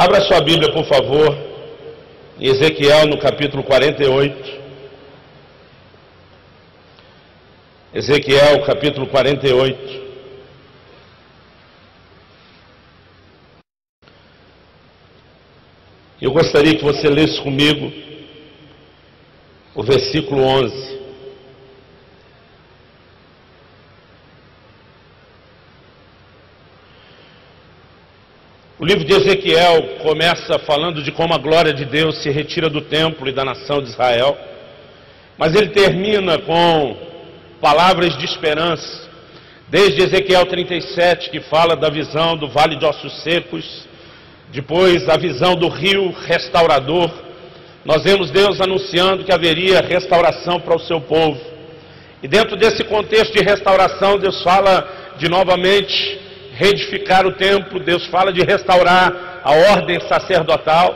Abra sua Bíblia, por favor, em Ezequiel, no capítulo 48. Ezequiel, capítulo 48. Eu gostaria que você lesse comigo o versículo 11. O livro de Ezequiel começa falando de como a glória de Deus se retira do templo e da nação de Israel, mas ele termina com palavras de esperança, desde Ezequiel 37, que fala da visão do vale de ossos secos, depois a visão do rio restaurador. Nós vemos Deus anunciando que haveria restauração para o seu povo, e dentro desse contexto de restauração, Deus fala de novamente reedificar o templo. Deus fala de restaurar a ordem sacerdotal,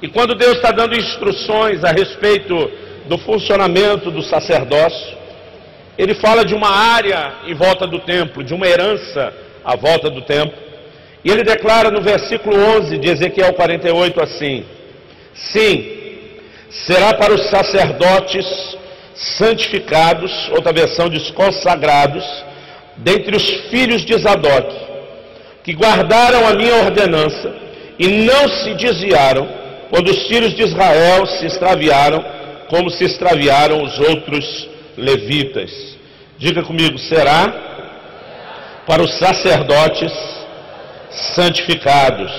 e quando Deus está dando instruções a respeito do funcionamento do sacerdócio, ele fala de uma área em volta do templo, de uma herança à volta do templo, e ele declara no versículo 11 de Ezequiel 48 assim: sim, será para os sacerdotes santificados, outra versão diz consagrados, dentre os filhos de Zadok, que guardaram a minha ordenança e não se desviaram, quando os filhos de Israel se extraviaram, como se extraviaram os outros levitas. Diga comigo: será para os sacerdotes santificados.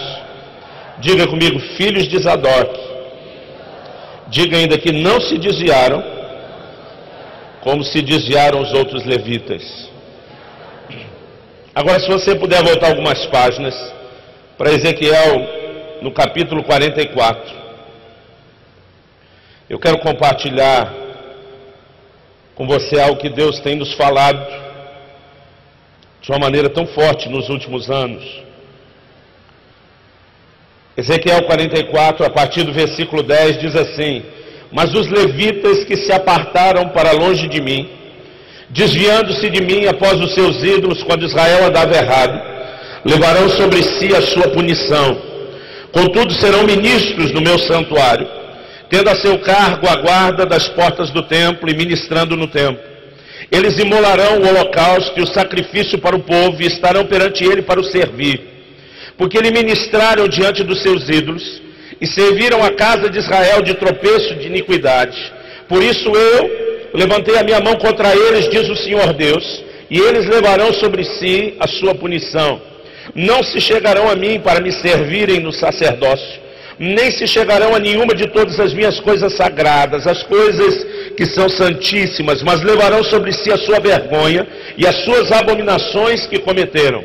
Diga comigo: filhos de Zadok. Diga ainda que não se desviaram, como se desviaram os outros levitas. Agora, se você puder voltar algumas páginas para Ezequiel, no capítulo 44, eu quero compartilhar com você algo que Deus tem nos falado de uma maneira tão forte nos últimos anos. Ezequiel 44, a partir do versículo 10, diz assim: mas os levitas que se apartaram para longe de mim, desviando-se de mim após os seus ídolos, quando Israel andava errado, levarão sobre si a sua punição. Contudo, serão ministros no meu santuário, tendo a seu cargo a guarda das portas do templo e ministrando no templo. Eles imolarão o holocausto e o sacrifício para o povo, e estarão perante ele para o servir, porque lhe ministraram diante dos seus ídolos e serviram a casa de Israel de tropeço de iniquidade. Por isso eu levantei a minha mão contra eles, diz o Senhor Deus, e eles levarão sobre si a sua punição. Não se chegarão a mim para me servirem no sacerdócio, nem se chegarão a nenhuma de todas as minhas coisas sagradas, as coisas que são santíssimas, mas levarão sobre si a sua vergonha e as suas abominações que cometeram.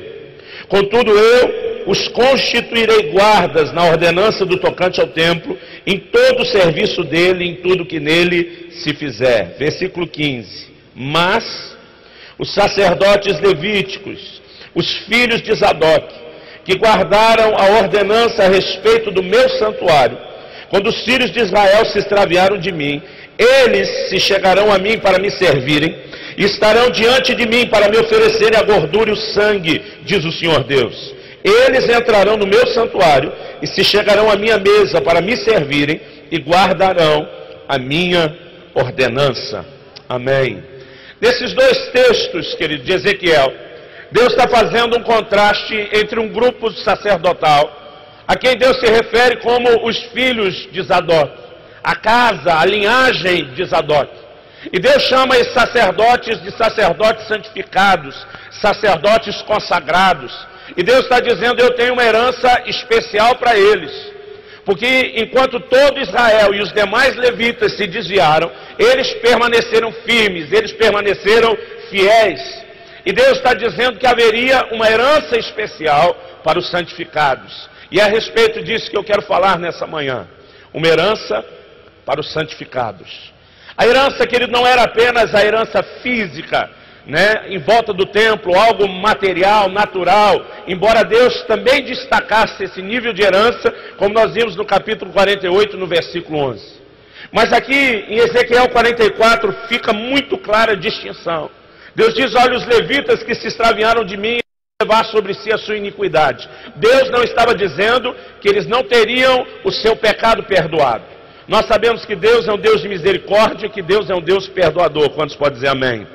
Contudo, eu os constituirei guardas na ordenança do tocante ao templo, em todo o serviço dele, em tudo que nele se fizer. Versículo 15. Mas os sacerdotes levíticos, os filhos de Zadok, que guardaram a ordenança a respeito do meu santuário, quando os filhos de Israel se extraviaram de mim, eles se chegarão a mim para me servirem, e estarão diante de mim para me oferecerem a gordura e o sangue, diz o Senhor Deus. Eles entrarão no meu santuário e se chegarão à minha mesa para me servirem e guardarão a minha ordenança. Amém. Nesses dois textos, querido, de Ezequiel, Deus está fazendo um contraste entre um grupo sacerdotal, a quem Deus se refere como os filhos de Zadok, a casa, a linhagem de Zadok. E Deus chama esses sacerdotes de sacerdotes santificados, sacerdotes consagrados. E Deus está dizendo: eu tenho uma herança especial para eles, porque enquanto todo Israel e os demais levitas se desviaram, eles permaneceram firmes, eles permaneceram fiéis. E Deus está dizendo que haveria uma herança especial para os santificados. E é a respeito disso que eu quero falar nessa manhã. Uma herança para os santificados. A herança, querido, não era apenas a herança física, em volta do templo, algo material, natural, embora Deus também destacasse esse nível de herança, como nós vimos no capítulo 48, no versículo 11. Mas aqui em Ezequiel 44 fica muito clara a distinção. Deus diz: olha, os levitas que se extraviaram de mim levar sobre si a sua iniquidade. Deus não estava dizendo que eles não teriam o seu pecado perdoado. Nós sabemos que Deus é um Deus de misericórdia, que Deus é um Deus perdoador. Quantos podem dizer amém?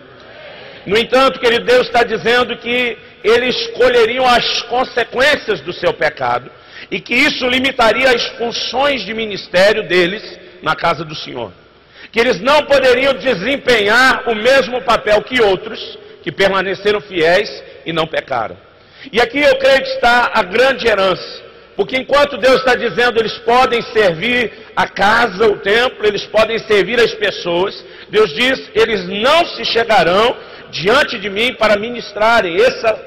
No entanto, querido, Deus está dizendo que eles escolheriam as consequências do seu pecado e que isso limitaria as funções de ministério deles na casa do Senhor. Que eles não poderiam desempenhar o mesmo papel que outros que permaneceram fiéis e não pecaram. E aqui eu creio que está a grande herança, porque enquanto Deus está dizendo eles podem servir a casa, o templo, eles podem servir as pessoas, Deus diz, eles não se chegarão diante de mim para ministrarem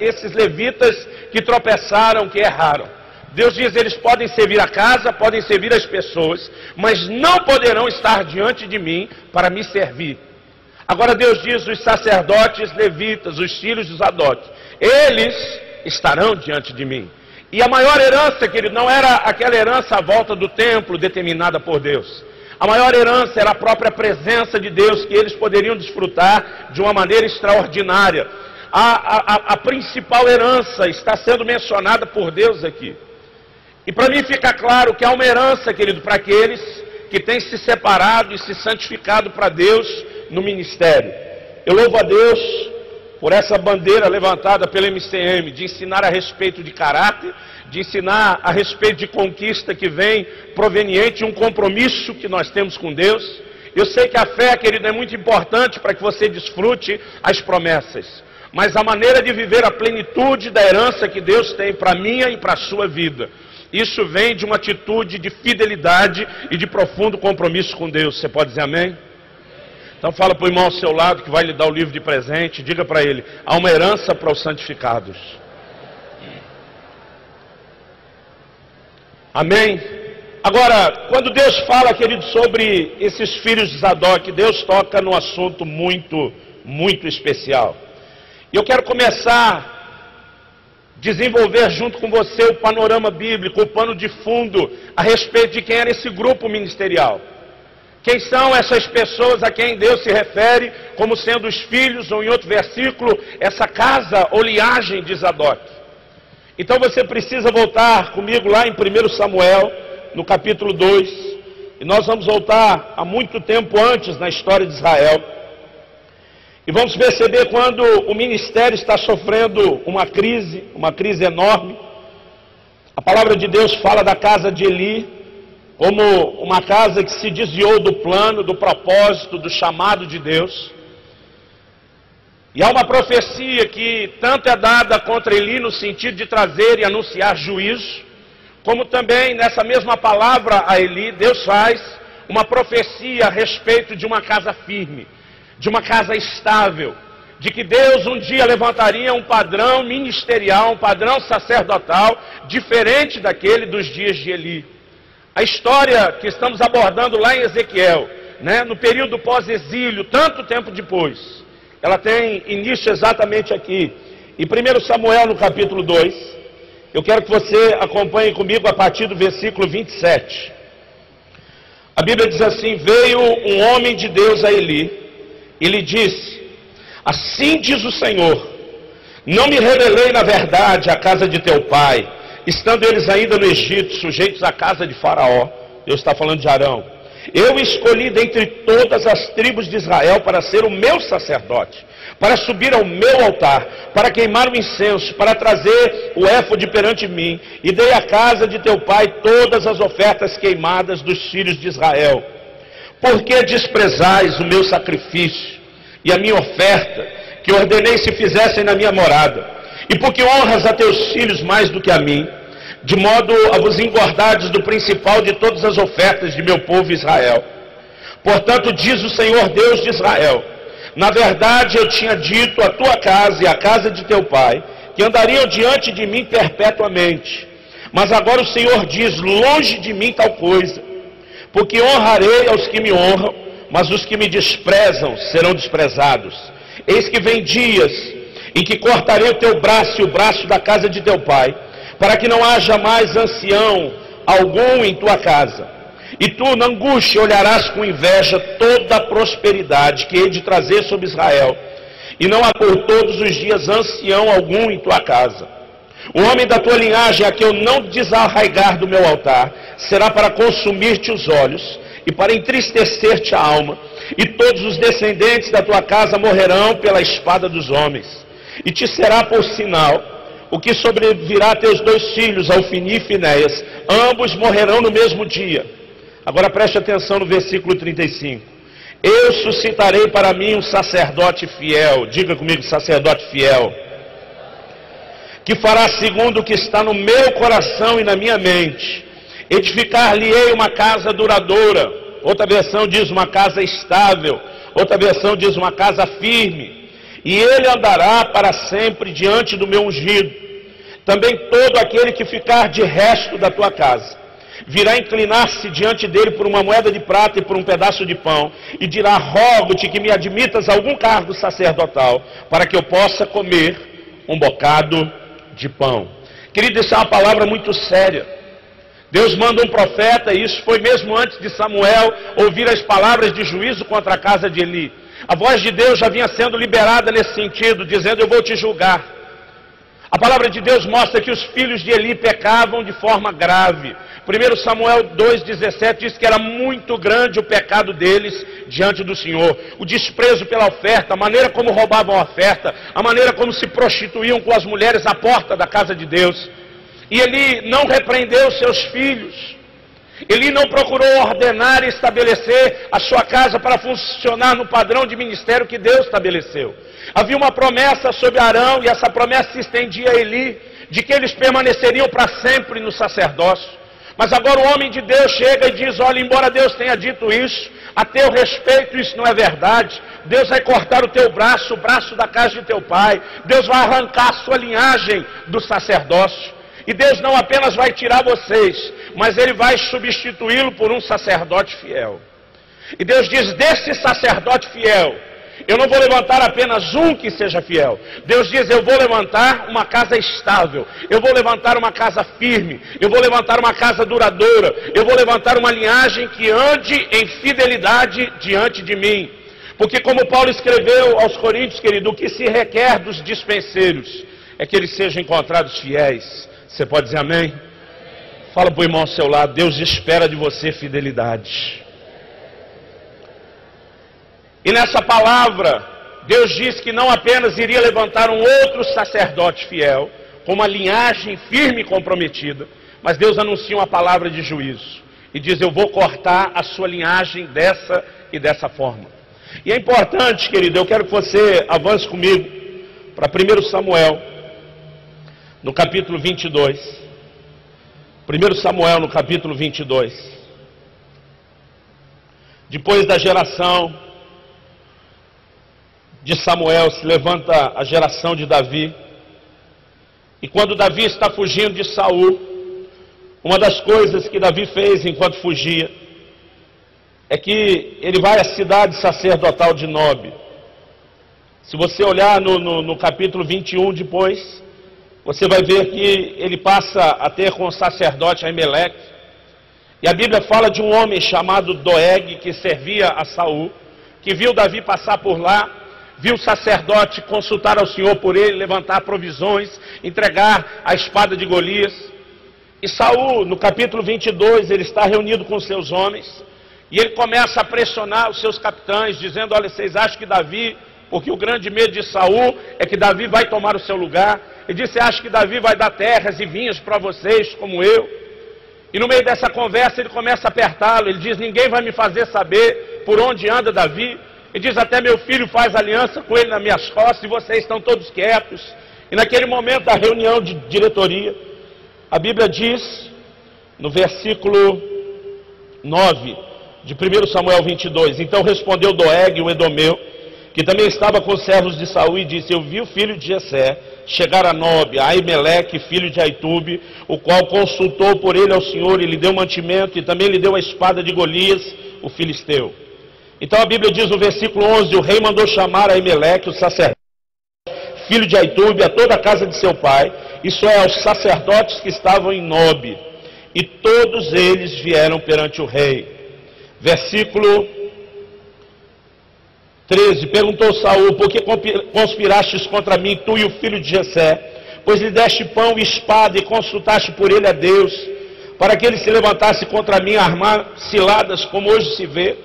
esses levitas que tropeçaram, que erraram. Deus diz, eles podem servir a casa, podem servir as pessoas, mas não poderão estar diante de mim para me servir. Agora Deus diz, os sacerdotes levitas, os filhos de Zadok, eles estarão diante de mim. E a maior herança, querido, não era aquela herança à volta do templo determinada por Deus. A maior herança era a própria presença de Deus, que eles poderiam desfrutar de uma maneira extraordinária. A principal herança está sendo mencionada por Deus aqui. E para mim fica claro que há uma herança, querido, para aqueles que têm se separado e se santificado para Deus no ministério. Eu louvo a Deus por essa bandeira levantada pela MCM, de ensinar a respeito de caráter, de ensinar a respeito de conquista que vem proveniente de um compromisso que nós temos com Deus. Eu sei que a fé, querido, é muito importante para que você desfrute as promessas. Mas a maneira de viver a plenitude da herança que Deus tem para a minha e para a sua vida, isso vem de uma atitude de fidelidade e de profundo compromisso com Deus. Você pode dizer amém? Então fala para o irmão ao seu lado que vai lhe dar o livro de presente, diga para ele, há uma herança para os santificados. Amém? Agora, quando Deus fala, querido, sobre esses filhos de Zadok, Deus toca num assunto muito, muito especial. E eu quero começar a desenvolver junto com você o panorama bíblico, o pano de fundo a respeito de quem era esse grupo ministerial. Quem são essas pessoas a quem Deus se refere como sendo os filhos, ou em outro versículo, essa casa ou linhagem de Zadok. Então você precisa voltar comigo lá em 1 Samuel, no capítulo 2, e nós vamos voltar a muito tempo antes na história de Israel. E vamos perceber quando o ministério está sofrendo uma crise enorme. A palavra de Deus fala da casa de Eli como uma casa que se desviou do plano, do propósito, do chamado de Deus. E há uma profecia que tanto é dada contra Eli no sentido de trazer e anunciar juízo, como também nessa mesma palavra a Eli, Deus faz uma profecia a respeito de uma casa firme, de uma casa estável, de que Deus um dia levantaria um padrão ministerial, um padrão sacerdotal, diferente daquele dos dias de Eli. A história que estamos abordando lá em Ezequiel, no período pós-exílio, tanto tempo depois, ela tem início exatamente aqui, em 1 Samuel no capítulo 2, eu quero que você acompanhe comigo a partir do versículo 27. A Bíblia diz assim, veio um homem de Deus a Eli, e lhe disse, assim diz o Senhor, não me revelei na verdade à casa de teu pai, estando eles ainda no Egito, sujeitos à casa de Faraó. Deus está falando de Arão. Eu escolhi dentre todas as tribos de Israel para ser o meu sacerdote, para subir ao meu altar, para queimar o incenso, para trazer o éfode perante mim, e dei à casa de teu pai todas as ofertas queimadas dos filhos de Israel. Por que desprezais o meu sacrifício e a minha oferta, que ordenei se fizessem na minha morada? E porque honras a teus filhos mais do que a mim, de modo a vos engordardes do principal de todas as ofertas de meu povo Israel. Portanto, diz o Senhor Deus de Israel, na verdade eu tinha dito à tua casa e à casa de teu pai, que andariam diante de mim perpetuamente. Mas agora o Senhor diz, longe de mim tal coisa, porque honrarei aos que me honram, mas os que me desprezam serão desprezados. Eis que vem dias em que cortarei o teu braço e o braço da casa de teu pai, para que não haja mais ancião algum em tua casa. E tu, na angústia, olharás com inveja toda a prosperidade que hei de trazer sobre Israel, e não há por todos os dias ancião algum em tua casa. O homem da tua linhagem, a que eu não desarraigar do meu altar, será para consumir-te os olhos e para entristecer-te a alma, e todos os descendentes da tua casa morrerão pela espada dos homens. E te será por sinal o que sobrevirá a teus 2 filhos, Ofni e Finéias, ambos morrerão no mesmo dia. Agora preste atenção no versículo 35. Eu suscitarei para mim um sacerdote fiel, diga comigo, sacerdote fiel, que fará segundo o que está no meu coração e na minha mente. Edificar-lhe-ei uma casa duradoura. Outra versão diz uma casa estável. Outra versão diz uma casa firme. E ele andará para sempre diante do meu ungido. Também todo aquele que ficar de resto da tua casa virá inclinar-se diante dele por uma moeda de prata e por um pedaço de pão, e dirá: rogo-te que me admitas a algum cargo sacerdotal, para que eu possa comer um bocado de pão. Querido, isso é uma palavra muito séria. Deus manda um profeta, e isso foi mesmo antes de Samuel ouvir as palavras de juízo contra a casa de Eli. A voz de Deus já vinha sendo liberada nesse sentido, dizendo: eu vou te julgar. A palavra de Deus mostra que os filhos de Eli pecavam de forma grave. 1 Samuel 2,17 diz que era muito grande o pecado deles diante do Senhor. O desprezo pela oferta, a maneira como roubavam a oferta, a maneira como se prostituíam com as mulheres à porta da casa de Deus. E Eli não repreendeu seus filhos. Eli não procurou ordenar e estabelecer a sua casa para funcionar no padrão de ministério que Deus estabeleceu. Havia uma promessa sobre Arão, e essa promessa se estendia a Eli, de que eles permaneceriam para sempre no sacerdócio. Mas agora o homem de Deus chega e diz: olha, embora Deus tenha dito isso, a teu respeito isso não é verdade. Deus vai cortar o teu braço, o braço da casa de teu pai. Deus vai arrancar a sua linhagem do sacerdócio. E Deus não apenas vai tirar vocês, mas Ele vai substituí-lo por um sacerdote fiel. E Deus diz: desse sacerdote fiel, eu não vou levantar apenas um que seja fiel. Deus diz: eu vou levantar uma casa estável, eu vou levantar uma casa firme, eu vou levantar uma casa duradoura, eu vou levantar uma linhagem que ande em fidelidade diante de mim. Porque como Paulo escreveu aos Coríntios, querido, o que se requer dos dispenseiros é que eles sejam encontrados fiéis. Você pode dizer amém? Fala para o irmão ao seu lado: Deus espera de você fidelidade. E nessa palavra, Deus diz que não apenas iria levantar um outro sacerdote fiel, com uma linhagem firme e comprometida, mas Deus anuncia uma palavra de juízo. E diz: eu vou cortar a sua linhagem dessa e dessa forma. E é importante, querido, eu quero que você avance comigo para 1 Samuel, no capítulo 22. 1 Samuel, no capítulo 22. Depois da geração de Samuel, se levanta a geração de Davi. E quando Davi está fugindo de Saul, uma das coisas que Davi fez enquanto fugia é que ele vai à cidade sacerdotal de Nob. Se você olhar no capítulo 21 depois, você vai ver que ele passa a ter com o sacerdote Aimeleque. E a Bíblia fala de um homem chamado Doeg, que servia a Saul, que viu Davi passar por lá, viu o sacerdote consultar ao Senhor por ele, levantar provisões, entregar a espada de Golias. E Saul, no capítulo 22, ele está reunido com seus homens, e ele começa a pressionar os seus capitães, dizendo: olha, vocês acham que Davi, porque o grande medo de Saul é que Davi vai tomar o seu lugar. Ele disse: você acha que Davi vai dar terras e vinhos para vocês, como eu? E no meio dessa conversa ele começa a apertá-lo. Ele diz: ninguém vai me fazer saber por onde anda Davi. Ele diz: até meu filho faz aliança com ele nas minhas costas, e vocês estão todos quietos. E naquele momento da reunião de diretoria, a Bíblia diz, no versículo 9 de 1 Samuel 22, então respondeu Doeg, o edomeu, que também estava com os servos de Saul, e disse: eu vi o filho de Jessé chegar a Nob, a Aimeleque, filho de Aitube, o qual consultou por ele ao Senhor, e lhe deu mantimento, e também lhe deu a espada de Golias, o filisteu. Então a Bíblia diz no versículo 11, o rei mandou chamar a Aimeleque, o sacerdote, filho de Aitube, a toda a casa de seu pai, isso é, aos sacerdotes que estavam em Nob, e todos eles vieram perante o rei. Versículo 13. Perguntou Saul: por que conspirastes contra mim, tu e o filho de Jessé? Pois lhe deste pão e espada e consultaste por ele a Deus, para que ele se levantasse contra mim a armar ciladas, como hoje se vê.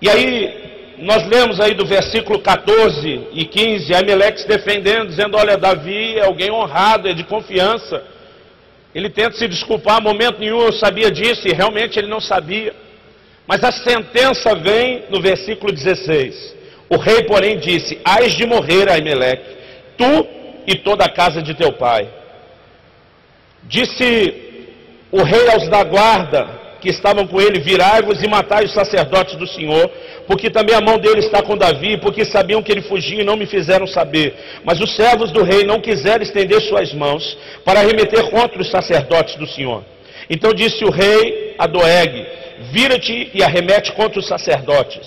E aí, nós lemos aí do versículo 14 e 15, Aimeleque se defendendo, dizendo: olha, Davi é alguém honrado, é de confiança. Ele tenta se desculpar, momento nenhum eu sabia disso, e realmente ele não sabia. Mas a sentença vem no versículo 16. O rei, porém, disse: hás de morrer, Aimeleque, tu e toda a casa de teu pai. Disse o rei aos da guarda que estavam com ele: virai-vos e matai os sacerdotes do Senhor, porque também a mão dele está com Davi, porque sabiam que ele fugia e não me fizeram saber. Mas os servos do rei não quiseram estender suas mãos para arremeter contra os sacerdotes do Senhor. Então disse o rei a Doeg: vira-te e arremete contra os sacerdotes.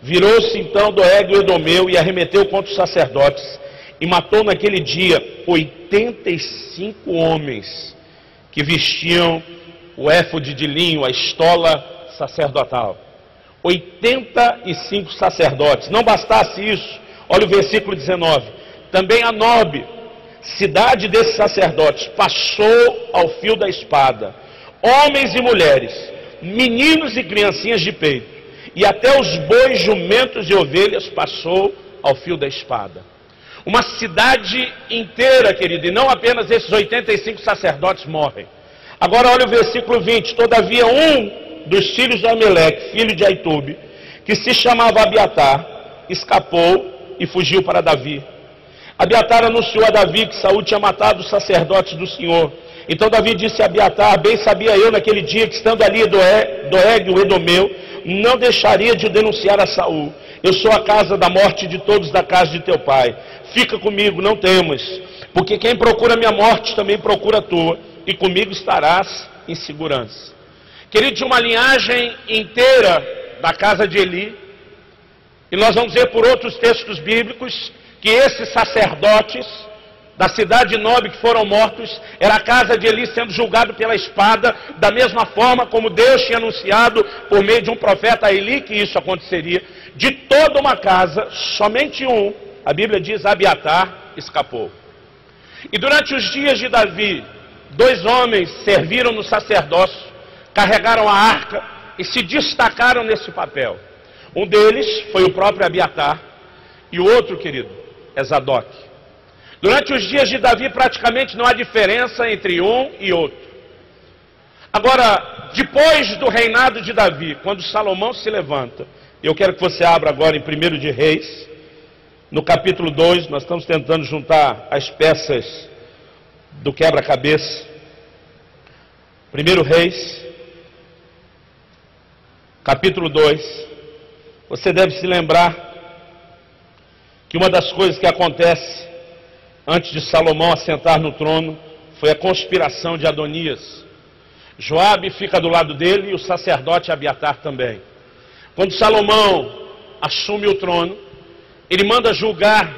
Virou-se então Doeg o edomeu e arremeteu contra os sacerdotes, e matou naquele dia 85 homens que vestiam o éfode de linho, a estola sacerdotal. 85 sacerdotes. Não bastasse isso, olha o versículo 19. Também a Nob, cidade desses sacerdotes, passou ao fio da espada, homens e mulheres, meninos e criancinhas de peito, e até os bois, jumentos e ovelhas passou ao fio da espada. Uma cidade inteira, querido, e não apenas esses 85 sacerdotes morrem. Agora olha o versículo 20. Todavia um dos filhos de Aimeleque, filho de Aitube, que se chamava Abiatar, escapou e fugiu para Davi. Abiatar anunciou a Davi que Saul tinha matado os sacerdotes do Senhor. Então Davi disse a Abiatar: bem sabia eu naquele dia que, estando ali Doeg o edomeu, não deixaria de denunciar a Saul. Eu sou a causa da morte de todos da casa de teu pai. Fica comigo, não temas, porque quem procura minha morte também procura a tua, e comigo estarás em segurança. Querido, de uma linhagem inteira da casa de Eli, e nós vamos ver por outros textos bíblicos que esses sacerdotes da cidade de Nob que foram mortos, era a casa de Eli sendo julgado pela espada, da mesma forma como Deus tinha anunciado por meio de um profeta a Eli que isso aconteceria. De toda uma casa, somente um, a Bíblia diz, Abiatar, escapou. E durante os dias de Davi, 2 homens serviram no sacerdócio, carregaram a arca e se destacaram nesse papel. Um deles foi o próprio Abiatar, e o outro, querido, é Zadok. Durante os dias de Davi, praticamente não há diferença entre um e outro. Agora, depois do reinado de Davi, quando Salomão se levanta, eu quero que você abra agora em 1 de Reis, no capítulo 2, nós estamos tentando juntar as peças do quebra-cabeça. 1 Reis, capítulo 2. Você deve se lembrar que uma das coisas que acontece antes de Salomão assentar no trono foi a conspiração de Adonias. Joabe fica do lado dele e o sacerdote Abiatar também. Quando Salomão assume o trono, ele manda julgar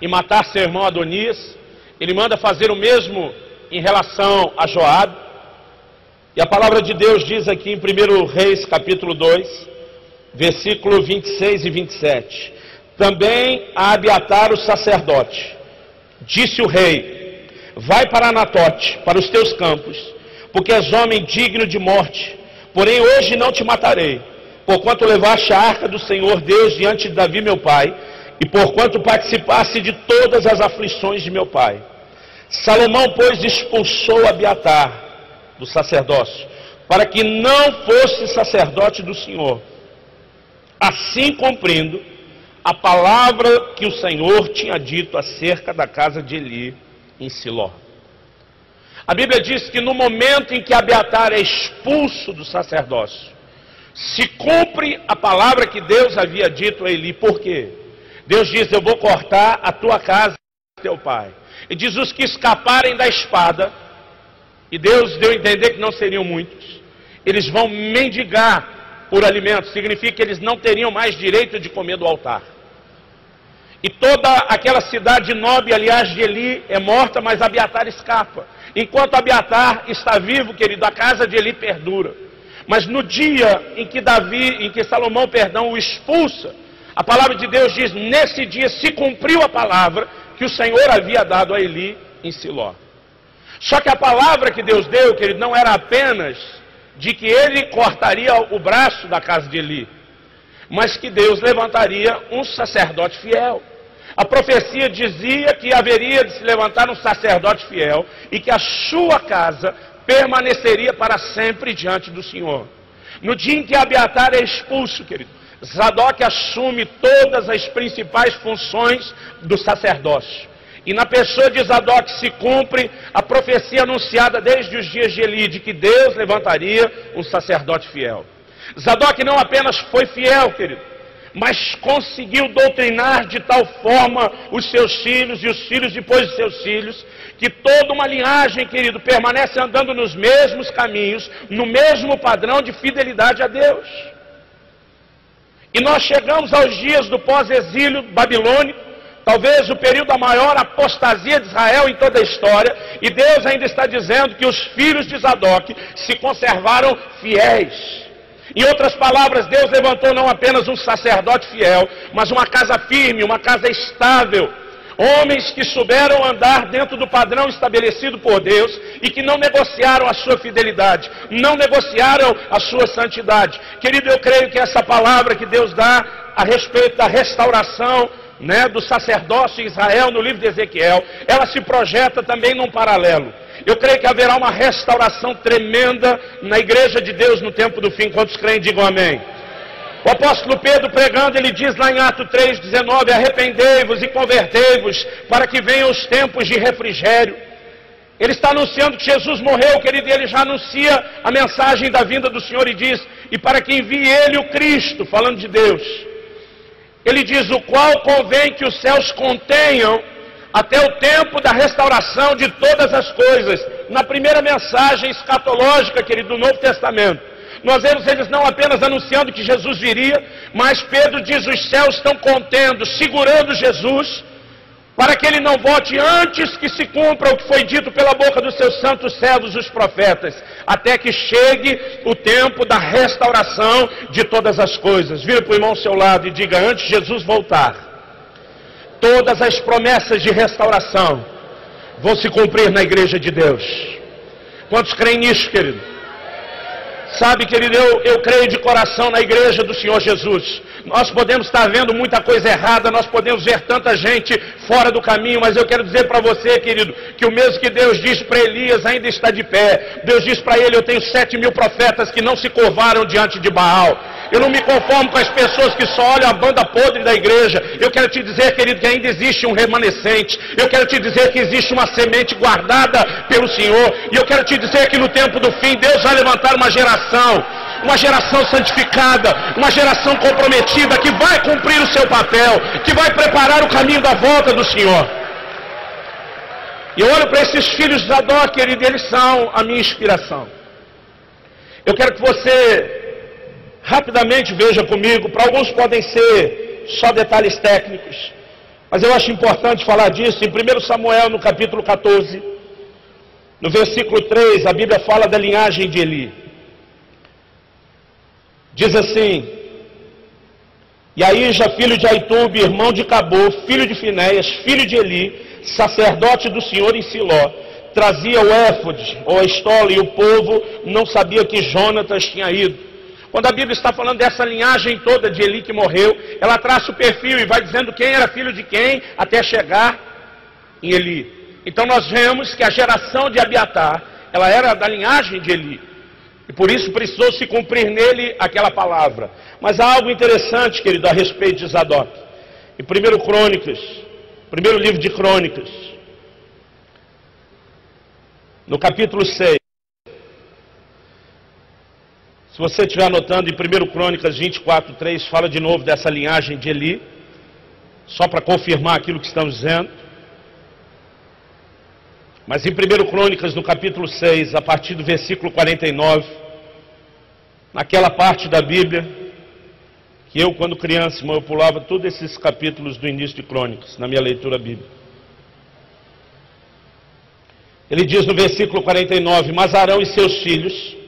e matar seu irmão Adonias. Ele manda fazer o mesmo em relação a Joabe. E a palavra de Deus diz aqui em 1 Reis capítulo 2, versículo 26 e 27. Também a Abiatar o sacerdote disse o rei: vai para Anatote, para os teus campos, porque és homem digno de morte. Porém hoje não te matarei, porquanto levaste a arca do Senhor Deus diante de Davi meu pai, e porquanto participasse de todas as aflições de meu pai. Salomão, pois, expulsou Abiatar do sacerdócio, para que não fosse sacerdote do Senhor, assim cumprindo a palavra que o Senhor tinha dito acerca da casa de Eli em Siló. A Bíblia diz que no momento em que Abiatar é expulso do sacerdócio, se cumpre a palavra que Deus havia dito a Eli. Por quê? Deus diz: eu vou cortar a tua casa e teu pai. E diz: os que escaparem da espada, e Deus deu a entender que não seriam muitos, eles vão mendigar por alimento. Significa que eles não teriam mais direito de comer do altar. E toda aquela cidade nobre, aliás, de Eli, é morta, mas Abiatar escapa. Enquanto Abiatar está vivo, querido, a casa de Eli perdura. Mas no dia em que Salomão, o expulsa, a palavra de Deus diz, nesse dia se cumpriu a palavra que o Senhor havia dado a Eli em Siló. Só que a palavra que Deus deu, querido, não era apenas de que ele cortaria o braço da casa de Eli, mas que Deus levantaria um sacerdote fiel. A profecia dizia que haveria de se levantar um sacerdote fiel e que a sua casa permaneceria para sempre diante do Senhor. No dia em que Abiatar é expulso, querido, Zadok assume todas as principais funções do sacerdócio. E na pessoa de Zadok se cumpre a profecia anunciada desde os dias de Eli, de que Deus levantaria um sacerdote fiel. Zadok não apenas foi fiel, querido, mas conseguiu doutrinar de tal forma os seus filhos e os filhos depois de seus filhos, que toda uma linhagem, querido, permanece andando nos mesmos caminhos, no mesmo padrão de fidelidade a Deus. E nós chegamos aos dias do pós-exílio babilônico, talvez o período da maior apostasia de Israel em toda a história, e Deus ainda está dizendo que os filhos de Zadok se conservaram fiéis. Em outras palavras, Deus levantou não apenas um sacerdote fiel, mas uma casa firme, uma casa estável. Homens que souberam andar dentro do padrão estabelecido por Deus e que não negociaram a sua fidelidade, não negociaram a sua santidade. Querido, eu creio que essa palavra que Deus dá a respeito da restauração, do sacerdócio em Israel, no livro de Ezequiel, ela se projeta também num paralelo. Eu creio que haverá uma restauração tremenda na igreja de Deus no tempo do fim. Quantos creem, digam amém. O apóstolo Pedro pregando, ele diz lá em Atos 3,19, arrependei-vos e convertei-vos, para que venham os tempos de refrigério. Ele está anunciando que Jesus morreu, querido, e ele já anuncia a mensagem da vinda do Senhor e diz, e para que envie ele o Cristo, falando de Deus. Ele diz, o qual convém que os céus contenham até o tempo da restauração de todas as coisas. Na primeira mensagem escatológica, querido, do Novo Testamento, nós vemos eles não apenas anunciando que Jesus viria, mas Pedro diz, os céus estão contendo, segurando Jesus, para que ele não volte antes que se cumpra o que foi dito pela boca dos seus santos servos, os profetas, até que chegue o tempo da restauração de todas as coisas. Vira para o irmão ao seu lado e diga, antes de Jesus voltar, todas as promessas de restauração vão se cumprir na igreja de Deus. Quantos creem nisso, querido? Sabe, querido, eu creio de coração na igreja do Senhor Jesus. Nós podemos estar vendo muita coisa errada, nós podemos ver tanta gente fora do caminho, mas eu quero dizer para você, querido, que o mesmo que Deus disse para Elias ainda está de pé. Deus disse para ele, eu tenho 7.000 profetas que não se curvaram diante de Baal. Eu não me conformo com as pessoas que só olham a banda podre da igreja. Eu quero te dizer, querido, que ainda existe um remanescente. Eu quero te dizer que existe uma semente guardada pelo Senhor. E eu quero te dizer que no tempo do fim, Deus vai levantar uma geração santificada, uma geração comprometida, que vai cumprir o seu papel, que vai preparar o caminho da volta do Senhor. E eu olho para esses filhos de Zadok, querido, eles são a minha inspiração. Eu quero que você rapidamente veja comigo, para alguns podem ser só detalhes técnicos, mas eu acho importante falar disso. Em 1 Samuel, no capítulo 14, no versículo 3, a Bíblia fala da linhagem de Eli. Diz assim, e Aíja, filho de Aitube, irmão de Cabô, filho de Finéias, filho de Eli, sacerdote do Senhor em Siló, trazia o éfode, ou a estola, e o povo não sabia que Jonatas tinha ido. Quando a Bíblia está falando dessa linhagem toda de Eli que morreu, ela traça o perfil e vai dizendo quem era filho de quem, até chegar em Eli. Então nós vemos que a geração de Abiatar, ela era da linhagem de Eli. E por isso precisou se cumprir nele aquela palavra. Mas há algo interessante, querido, a respeito de Zadok. Em 1 Crônicas, primeiro livro de Crônicas, no capítulo 6, se você estiver anotando, em 1 Crônicas 24, 3, fala de novo dessa linhagem de Eli, só para confirmar aquilo que estamos dizendo. Mas em 1 Crônicas, no capítulo 6, a partir do versículo 49, naquela parte da Bíblia, que eu, quando criança, eu pulava todos esses capítulos do início de Crônicas, na minha leitura bíblica. Ele diz no versículo 49, mas Arão e seus filhos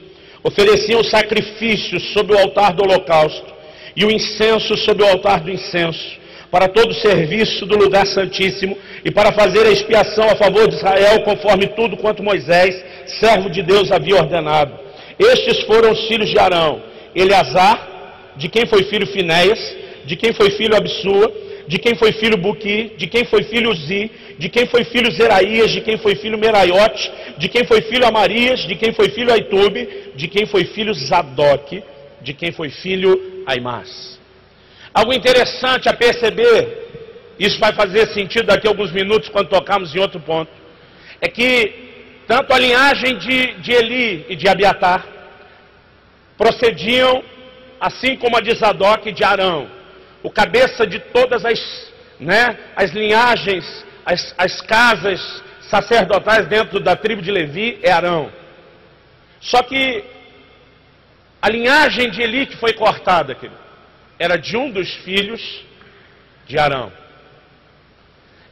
ofereciam sacrifícios sobre o altar do holocausto e o incenso sobre o altar do incenso, para todo o serviço do lugar santíssimo e para fazer a expiação a favor de Israel, conforme tudo quanto Moisés, servo de Deus, havia ordenado. Estes foram os filhos de Arão: Eleazar, de quem foi filho Finéias, de quem foi filho Absua, de quem foi filho Buqui, de quem foi filho Uzi, de quem foi filho Zeraías, de quem foi filho Meraiote, de quem foi filho Amarias, de quem foi filho Aitube, de quem foi filho Zadoque, de quem foi filho Aimás. Algo interessante a perceber, isso vai fazer sentido daqui a alguns minutos quando tocarmos em outro ponto, é que tanto a linhagem de Eli e de Abiatar procediam assim como a de Zadoque e de Arão. O cabeça de todas as linhagens, as casas sacerdotais dentro da tribo de Levi é Arão. Só que a linhagem de Eli que foi cortada, querido, era de um dos filhos de Arão.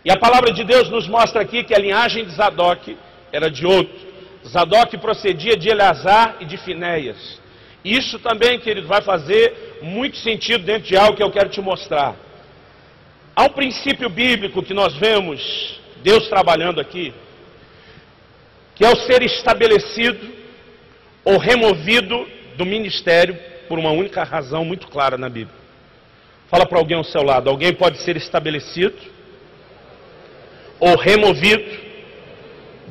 E a palavra de Deus nos mostra aqui que a linhagem de Zadoque era de outro. Zadoque procedia de Eleazar e de Finéias. Isso também, querido, vai fazer muito sentido dentro de algo que eu quero te mostrar. Há um princípio bíblico que nós vemos Deus trabalhando aqui, que é o ser estabelecido ou removido do ministério por uma única razão muito clara na Bíblia. Fala para alguém ao seu lado: alguém pode ser estabelecido ou removido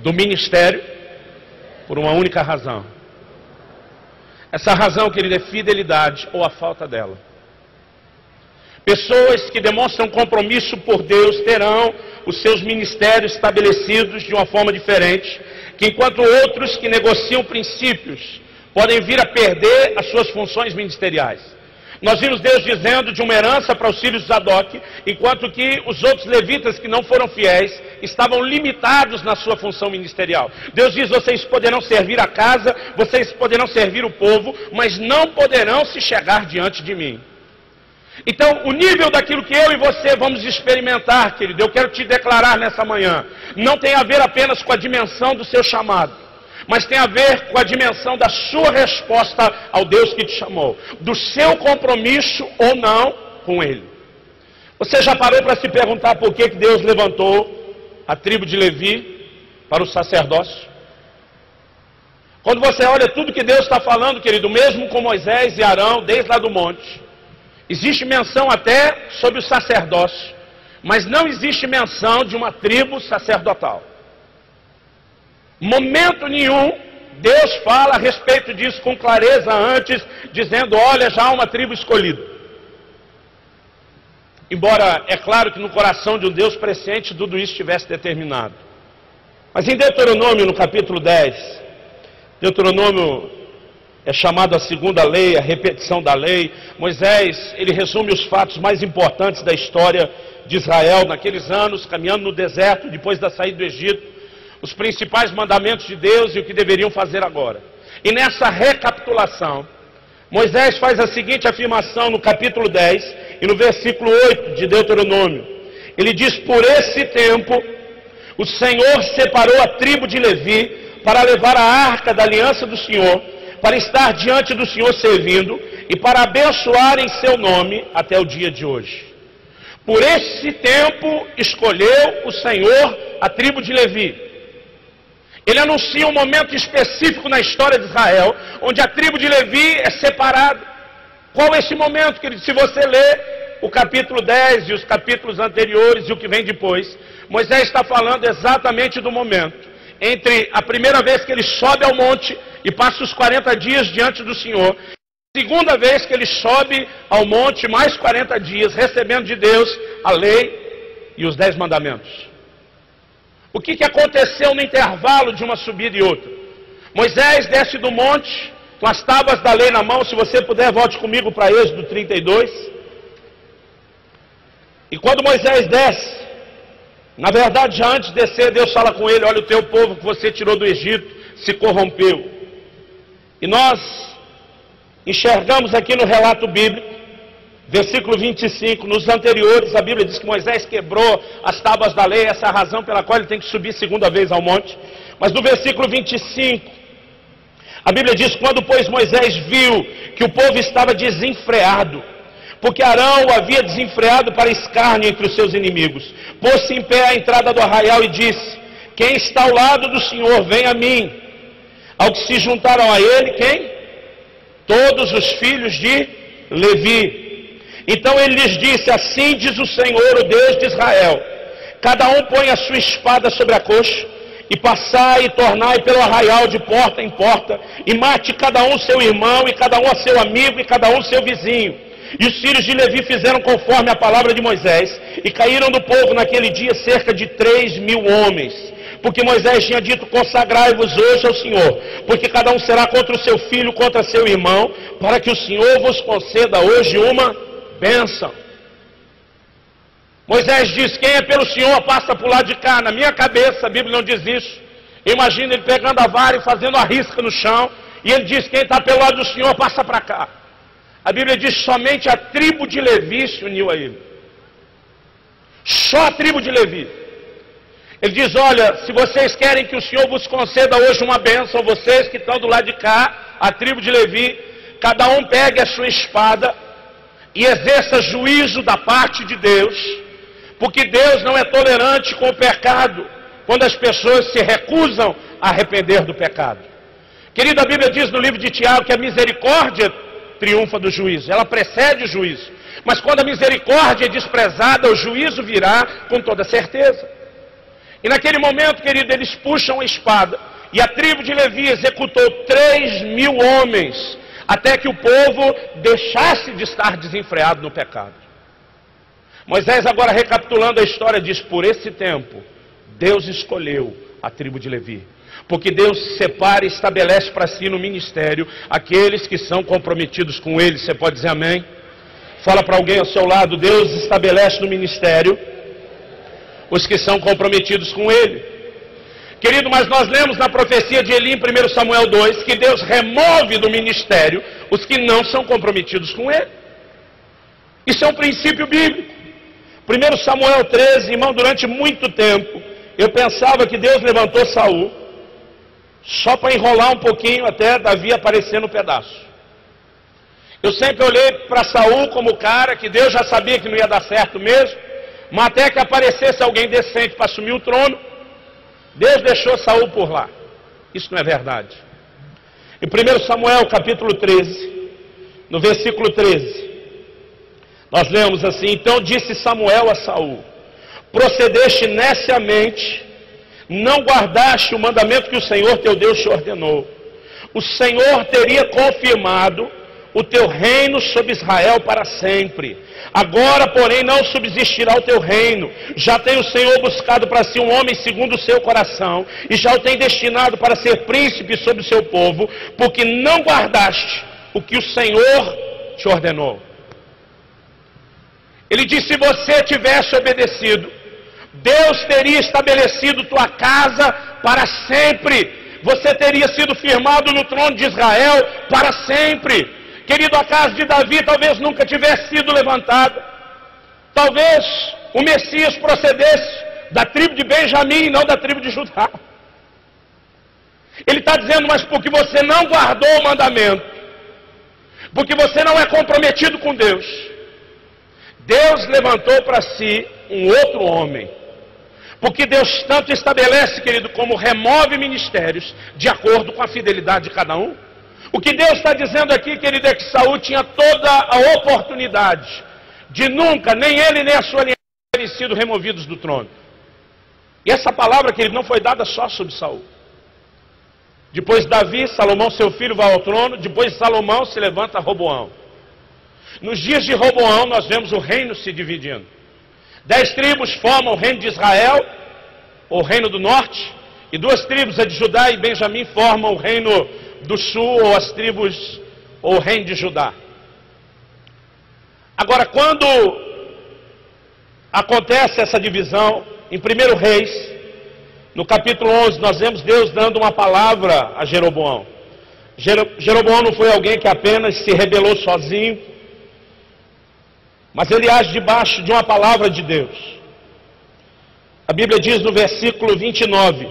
do ministério por uma única razão. Essa razão, querido, é fidelidade ou a falta dela. Pessoas que demonstram compromisso por Deus terão os seus ministérios estabelecidos de uma forma diferente, que enquanto outros que negociam princípios podem vir a perder as suas funções ministeriais. Nós vimos Deus dizendo de uma herança para os filhos de Zadoque, enquanto que os outros levitas que não foram fiéis estavam limitados na sua função ministerial. Deus diz: vocês poderão servir a casa, vocês poderão servir o povo, mas não poderão se chegar diante de mim. Então, o nível daquilo que eu e você vamos experimentar, querido, eu quero te declarar nessa manhã, não tem a ver apenas com a dimensão do seu chamado, mas tem a ver com a dimensão da sua resposta ao Deus que te chamou, do seu compromisso ou não com Ele. Você já parou para se perguntar por que Deus levantou a tribo de Levi para o sacerdócio? Quando você olha tudo que Deus está falando, querido, mesmo com Moisés e Arão, desde lá do monte, existe menção até sobre o sacerdócio, mas não existe menção de uma tribo sacerdotal. Momento nenhum Deus fala a respeito disso com clareza antes, dizendo: olha, já há uma tribo escolhida. Embora é claro que no coração de um Deus presciente tudo isso estivesse determinado. Mas em Deuteronômio, no capítulo 10, Deuteronômio é chamado a segunda lei, a repetição da lei. Moisés, ele resume os fatos mais importantes da história de Israel naqueles anos, caminhando no deserto, depois da saída do Egito, os principais mandamentos de Deus e o que deveriam fazer agora. E nessa recapitulação, Moisés faz a seguinte afirmação no capítulo 10 e no versículo 8 de Deuteronômio. Ele diz: por esse tempo, o Senhor separou a tribo de Levi para levar a arca da aliança do Senhor, para estar diante do Senhor servindo e para abençoar em seu nome até o dia de hoje. Por esse tempo escolheu o Senhor a tribo de Levi. Ele anuncia um momento específico na história de Israel, onde a tribo de Levi é separada. Qual é esse momento, querido? Se você ler o capítulo 10 e os capítulos anteriores e o que vem depois, Moisés está falando exatamente do momento entre a primeira vez que ele sobe ao monte e passa os 40 dias diante do Senhor, a segunda vez que ele sobe ao monte, mais 40 dias, recebendo de Deus a lei e os 10 mandamentos. O que aconteceu no intervalo de uma subida e outra? Moisés desce do monte com as tábuas da lei na mão. Se você puder, volte comigo para Êxodo 32. E quando Moisés desce, na verdade já antes de descer, Deus fala com ele: olha, o teu povo que você tirou do Egito se corrompeu. E nós enxergamos aqui no relato bíblico, versículo 25, nos anteriores, a Bíblia diz que Moisés quebrou as tábuas da lei, essa é a razão pela qual ele tem que subir segunda vez ao monte. Mas no versículo 25, A Bíblia diz: quando, pois, Moisés viu que o povo estava desenfreado, porque Arão o havia desenfreado para escárnio entre os seus inimigos, pôs-se em pé à entrada do arraial e disse: quem está ao lado do Senhor, vem a mim. Ao que se juntaram a ele, quem? Todos os filhos de Levi. Então ele lhes disse: assim diz o Senhor, o Deus de Israel: cada um põe a sua espada sobre a coxa, e passai e tornai pelo arraial de porta em porta, e mate cada um seu irmão, e cada um a seu amigo, e cada um seu vizinho. E os filhos de Levi fizeram conforme a palavra de Moisés, e caíram do povo naquele dia cerca de 3.000 homens. Porque Moisés tinha dito: consagrai-vos hoje ao Senhor, porque cada um será contra o seu filho, contra seu irmão, para que o Senhor vos conceda hoje uma bênção. Moisés diz: quem é pelo Senhor passa para o lado de cá. Na minha cabeça a Bíblia não diz isso. Imagina ele pegando a vara e fazendo a risca no chão, e ele diz: quem está pelo lado do Senhor passa para cá. A Bíblia diz: somente a tribo de Levi se uniu a ele. Só a tribo de Levi. Ele diz: olha, se vocês querem que o Senhor vos conceda hoje uma bênção, vocês que estão do lado de cá, a tribo de Levi, cada um pegue a sua espada e exerça juízo da parte de Deus, porque Deus não é tolerante com o pecado, quando as pessoas se recusam a arrepender do pecado. Querido, a Bíblia diz no livro de Tiago que a misericórdia triunfa do juízo, ela precede o juízo. Mas quando a misericórdia é desprezada, o juízo virá com toda certeza. E naquele momento, querido, eles puxam a espada, e a tribo de Levi executou 3.000 homens, até que o povo deixasse de estar desenfreado no pecado. Moisés, agora recapitulando a história, diz: por esse tempo, Deus escolheu a tribo de Levi, porque Deus separa e estabelece para si no ministério aqueles que são comprometidos com Ele. Você pode dizer amém? Fala para alguém ao seu lado: Deus estabelece no ministério os que são comprometidos com Ele. Querido, mas nós lemos na profecia de Eli, em 1 Samuel 2, que Deus remove do ministério os que não são comprometidos com Ele. Isso é um princípio bíblico. 1 Samuel 13, irmão, durante muito tempo, eu pensava que Deus levantou Saul só para enrolar um pouquinho até Davi aparecer no pedaço. Eu sempre olhei para Saul como o cara que Deus já sabia que não ia dar certo mesmo, mas até que aparecesse alguém decente para assumir o trono, Deus deixou Saul por lá. Isso não é verdade. Em 1 Samuel capítulo 13, no versículo 13, nós lemos assim: então disse Samuel a Saul: procedeste neciamente, não guardaste o mandamento que o Senhor teu Deus te ordenou. O Senhor teria confirmado o teu reino sobre Israel para sempre. Agora, porém, não subsistirá o teu reino. Já tem o Senhor buscado para si um homem segundo o seu coração, e já o tem destinado para ser príncipe sobre o seu povo, porque não guardaste o que o Senhor te ordenou. Ele disse: se você tivesse obedecido, Deus teria estabelecido tua casa para sempre. Você teria sido firmado no trono de Israel para sempre. Querido, a casa de Davi talvez nunca tivesse sido levantada. Talvez o Messias procedesse da tribo de Benjamim e não da tribo de Judá. Ele está dizendo: mas porque você não guardou o mandamento, porque você não é comprometido com Deus, Deus levantou para si um outro homem. Porque Deus tanto estabelece, querido, como remove ministérios de acordo com a fidelidade de cada um. O que Deus está dizendo aqui, querido, é que Saul tinha toda a oportunidade de nunca, nem ele nem a sua linhagem, terem sido removidos do trono. E essa palavra, querido, não foi dada só sobre Saul. Depois de Davi, Salomão, seu filho, vai ao trono. Depois de Salomão, se levanta Roboão. Nos dias de Roboão, nós vemos o reino se dividindo. 10 tribos formam o reino de Israel, ou o reino do norte, e 2 tribos, a de Judá e Benjamim, formam o reino do sul, ou as tribos, ou o reino de Judá. Agora, quando acontece essa divisão, em 1 Reis, no capítulo 11, nós vemos Deus dando uma palavra a Jeroboão. Jeroboão não foi alguém que apenas se rebelou sozinho, mas ele age debaixo de uma palavra de Deus. A Bíblia diz no versículo 29,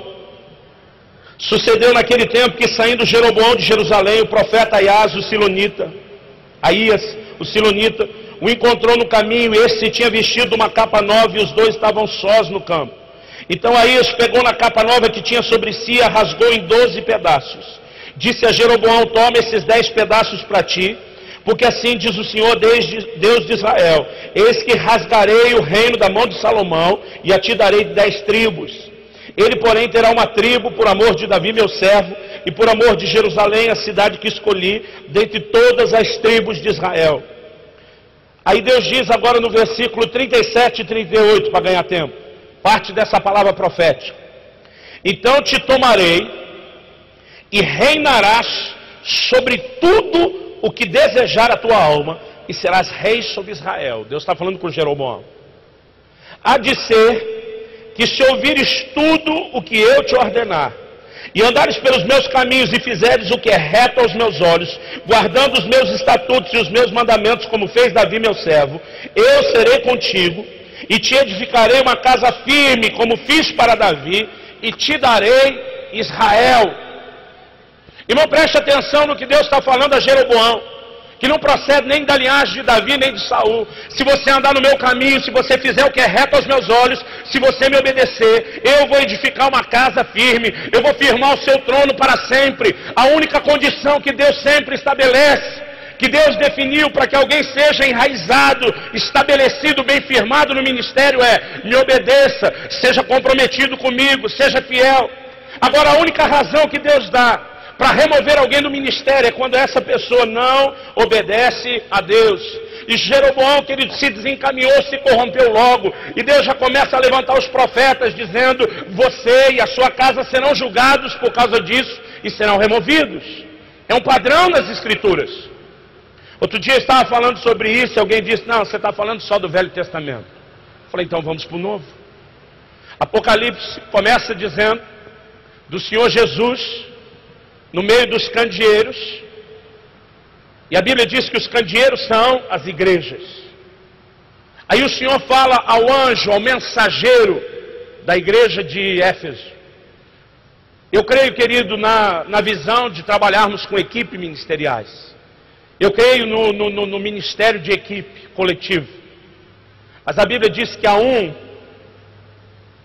Sucedeu naquele tempo que, saindo Jeroboão de Jerusalém, o profeta Aías, o silonita, o encontrou no caminho, e esse tinha vestido uma capa nova, e os dois estavam sós no campo. Então Aías pegou na capa nova que tinha sobre si, a rasgou em 12 pedaços. Disse a Jeroboão: toma esses 10 pedaços para ti, porque assim diz o Senhor, Deus de Israel: eis que rasgarei o reino da mão de Salomão, e a ti darei 10 tribos. Ele, porém, terá uma tribo por amor de Davi, meu servo, e por amor de Jerusalém, a cidade que escolhi, dentre todas as tribos de Israel. Aí Deus diz agora no versículo 37 e 38, para ganhar tempo, parte dessa palavra profética: então te tomarei e reinarás sobre tudo o que desejar a tua alma, e serás rei sobre Israel. Deus está falando com Jeroboão. Há de ser que, se ouvires tudo o que eu te ordenar, e andares pelos meus caminhos, e fizeres o que é reto aos meus olhos, guardando os meus estatutos e os meus mandamentos, como fez Davi meu servo, eu serei contigo, e te edificarei uma casa firme, como fiz para Davi, e te darei Israel. Irmão, preste atenção no que Deus está falando a Jeroboão, que não procede nem da linhagem de Davi, nem de Saul. Se você andar no meu caminho, se você fizer o que é reto aos meus olhos, se você me obedecer, eu vou edificar uma casa firme, eu vou firmar o seu trono para sempre. A única condição que Deus sempre estabelece, que Deus definiu para que alguém seja enraizado, estabelecido, bem firmado no ministério, é: me obedeça, seja comprometido comigo, seja fiel. Agora, a única razão que Deus dá para remover alguém do ministério é quando essa pessoa não obedece a Deus. E Jeroboão, que ele se desencaminhou, se corrompeu logo, e Deus já começa a levantar os profetas dizendo: você e a sua casa serão julgados por causa disso e serão removidos. É um padrão nas escrituras. Outro dia eu estava falando sobre isso, e alguém disse: não, você está falando só do Velho Testamento. Eu falei: então vamos para o Novo. Apocalipse começa dizendo do Senhor Jesus no meio dos candeeiros, e a Bíblia diz que os candeeiros são as igrejas. Aí o Senhor fala ao anjo, ao mensageiro da igreja de Éfeso. Eu creio, querido, na visão de trabalharmos com equipe ministeriais. Eu creio no ministério de equipe coletivo. Mas a Bíblia diz que há um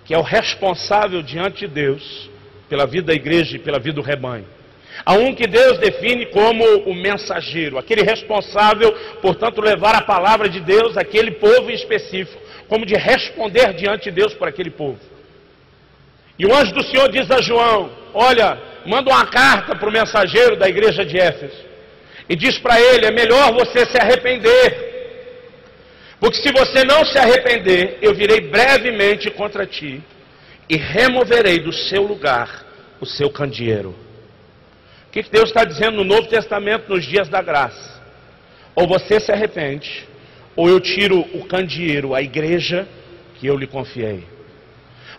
que é o responsável diante de Deus pela vida da igreja e pela vida do rebanho. Há um que Deus define como o mensageiro, aquele responsável, portanto, levar a palavra de Deus àquele povo em específico, como de responder diante de Deus por aquele povo. E o anjo do Senhor diz a João: olha, manda uma carta para o mensageiro da igreja de Éfeso, e diz para ele: é melhor você se arrepender, porque se você não se arrepender, eu virei brevemente contra ti, e removerei do seu lugar o seu candeeiro. O que Deus está dizendo no Novo Testamento, nos dias da graça? Ou você se arrepende, ou eu tiro o candeeiro, a igreja que eu lhe confiei.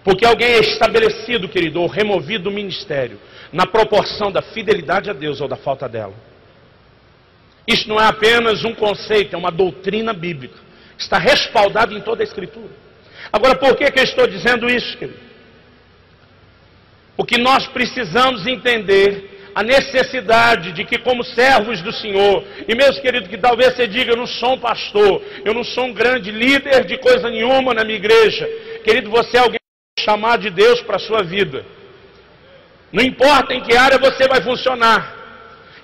Porque alguém é estabelecido, querido, ou removido do ministério, na proporção da fidelidade a Deus ou da falta dela. Isso não é apenas um conceito, é uma doutrina bíblica, que está respaldada em toda a Escritura. Agora, por que eu estou dizendo isso, querido? Porque nós precisamos entender a necessidade de que, como servos do Senhor, e mesmo, querido, que talvez você diga: eu não sou um pastor, eu não sou um grande líder de coisa nenhuma na minha igreja. Querido, você é alguém chamado de Deus para a sua vida. Não importa em que área você vai funcionar.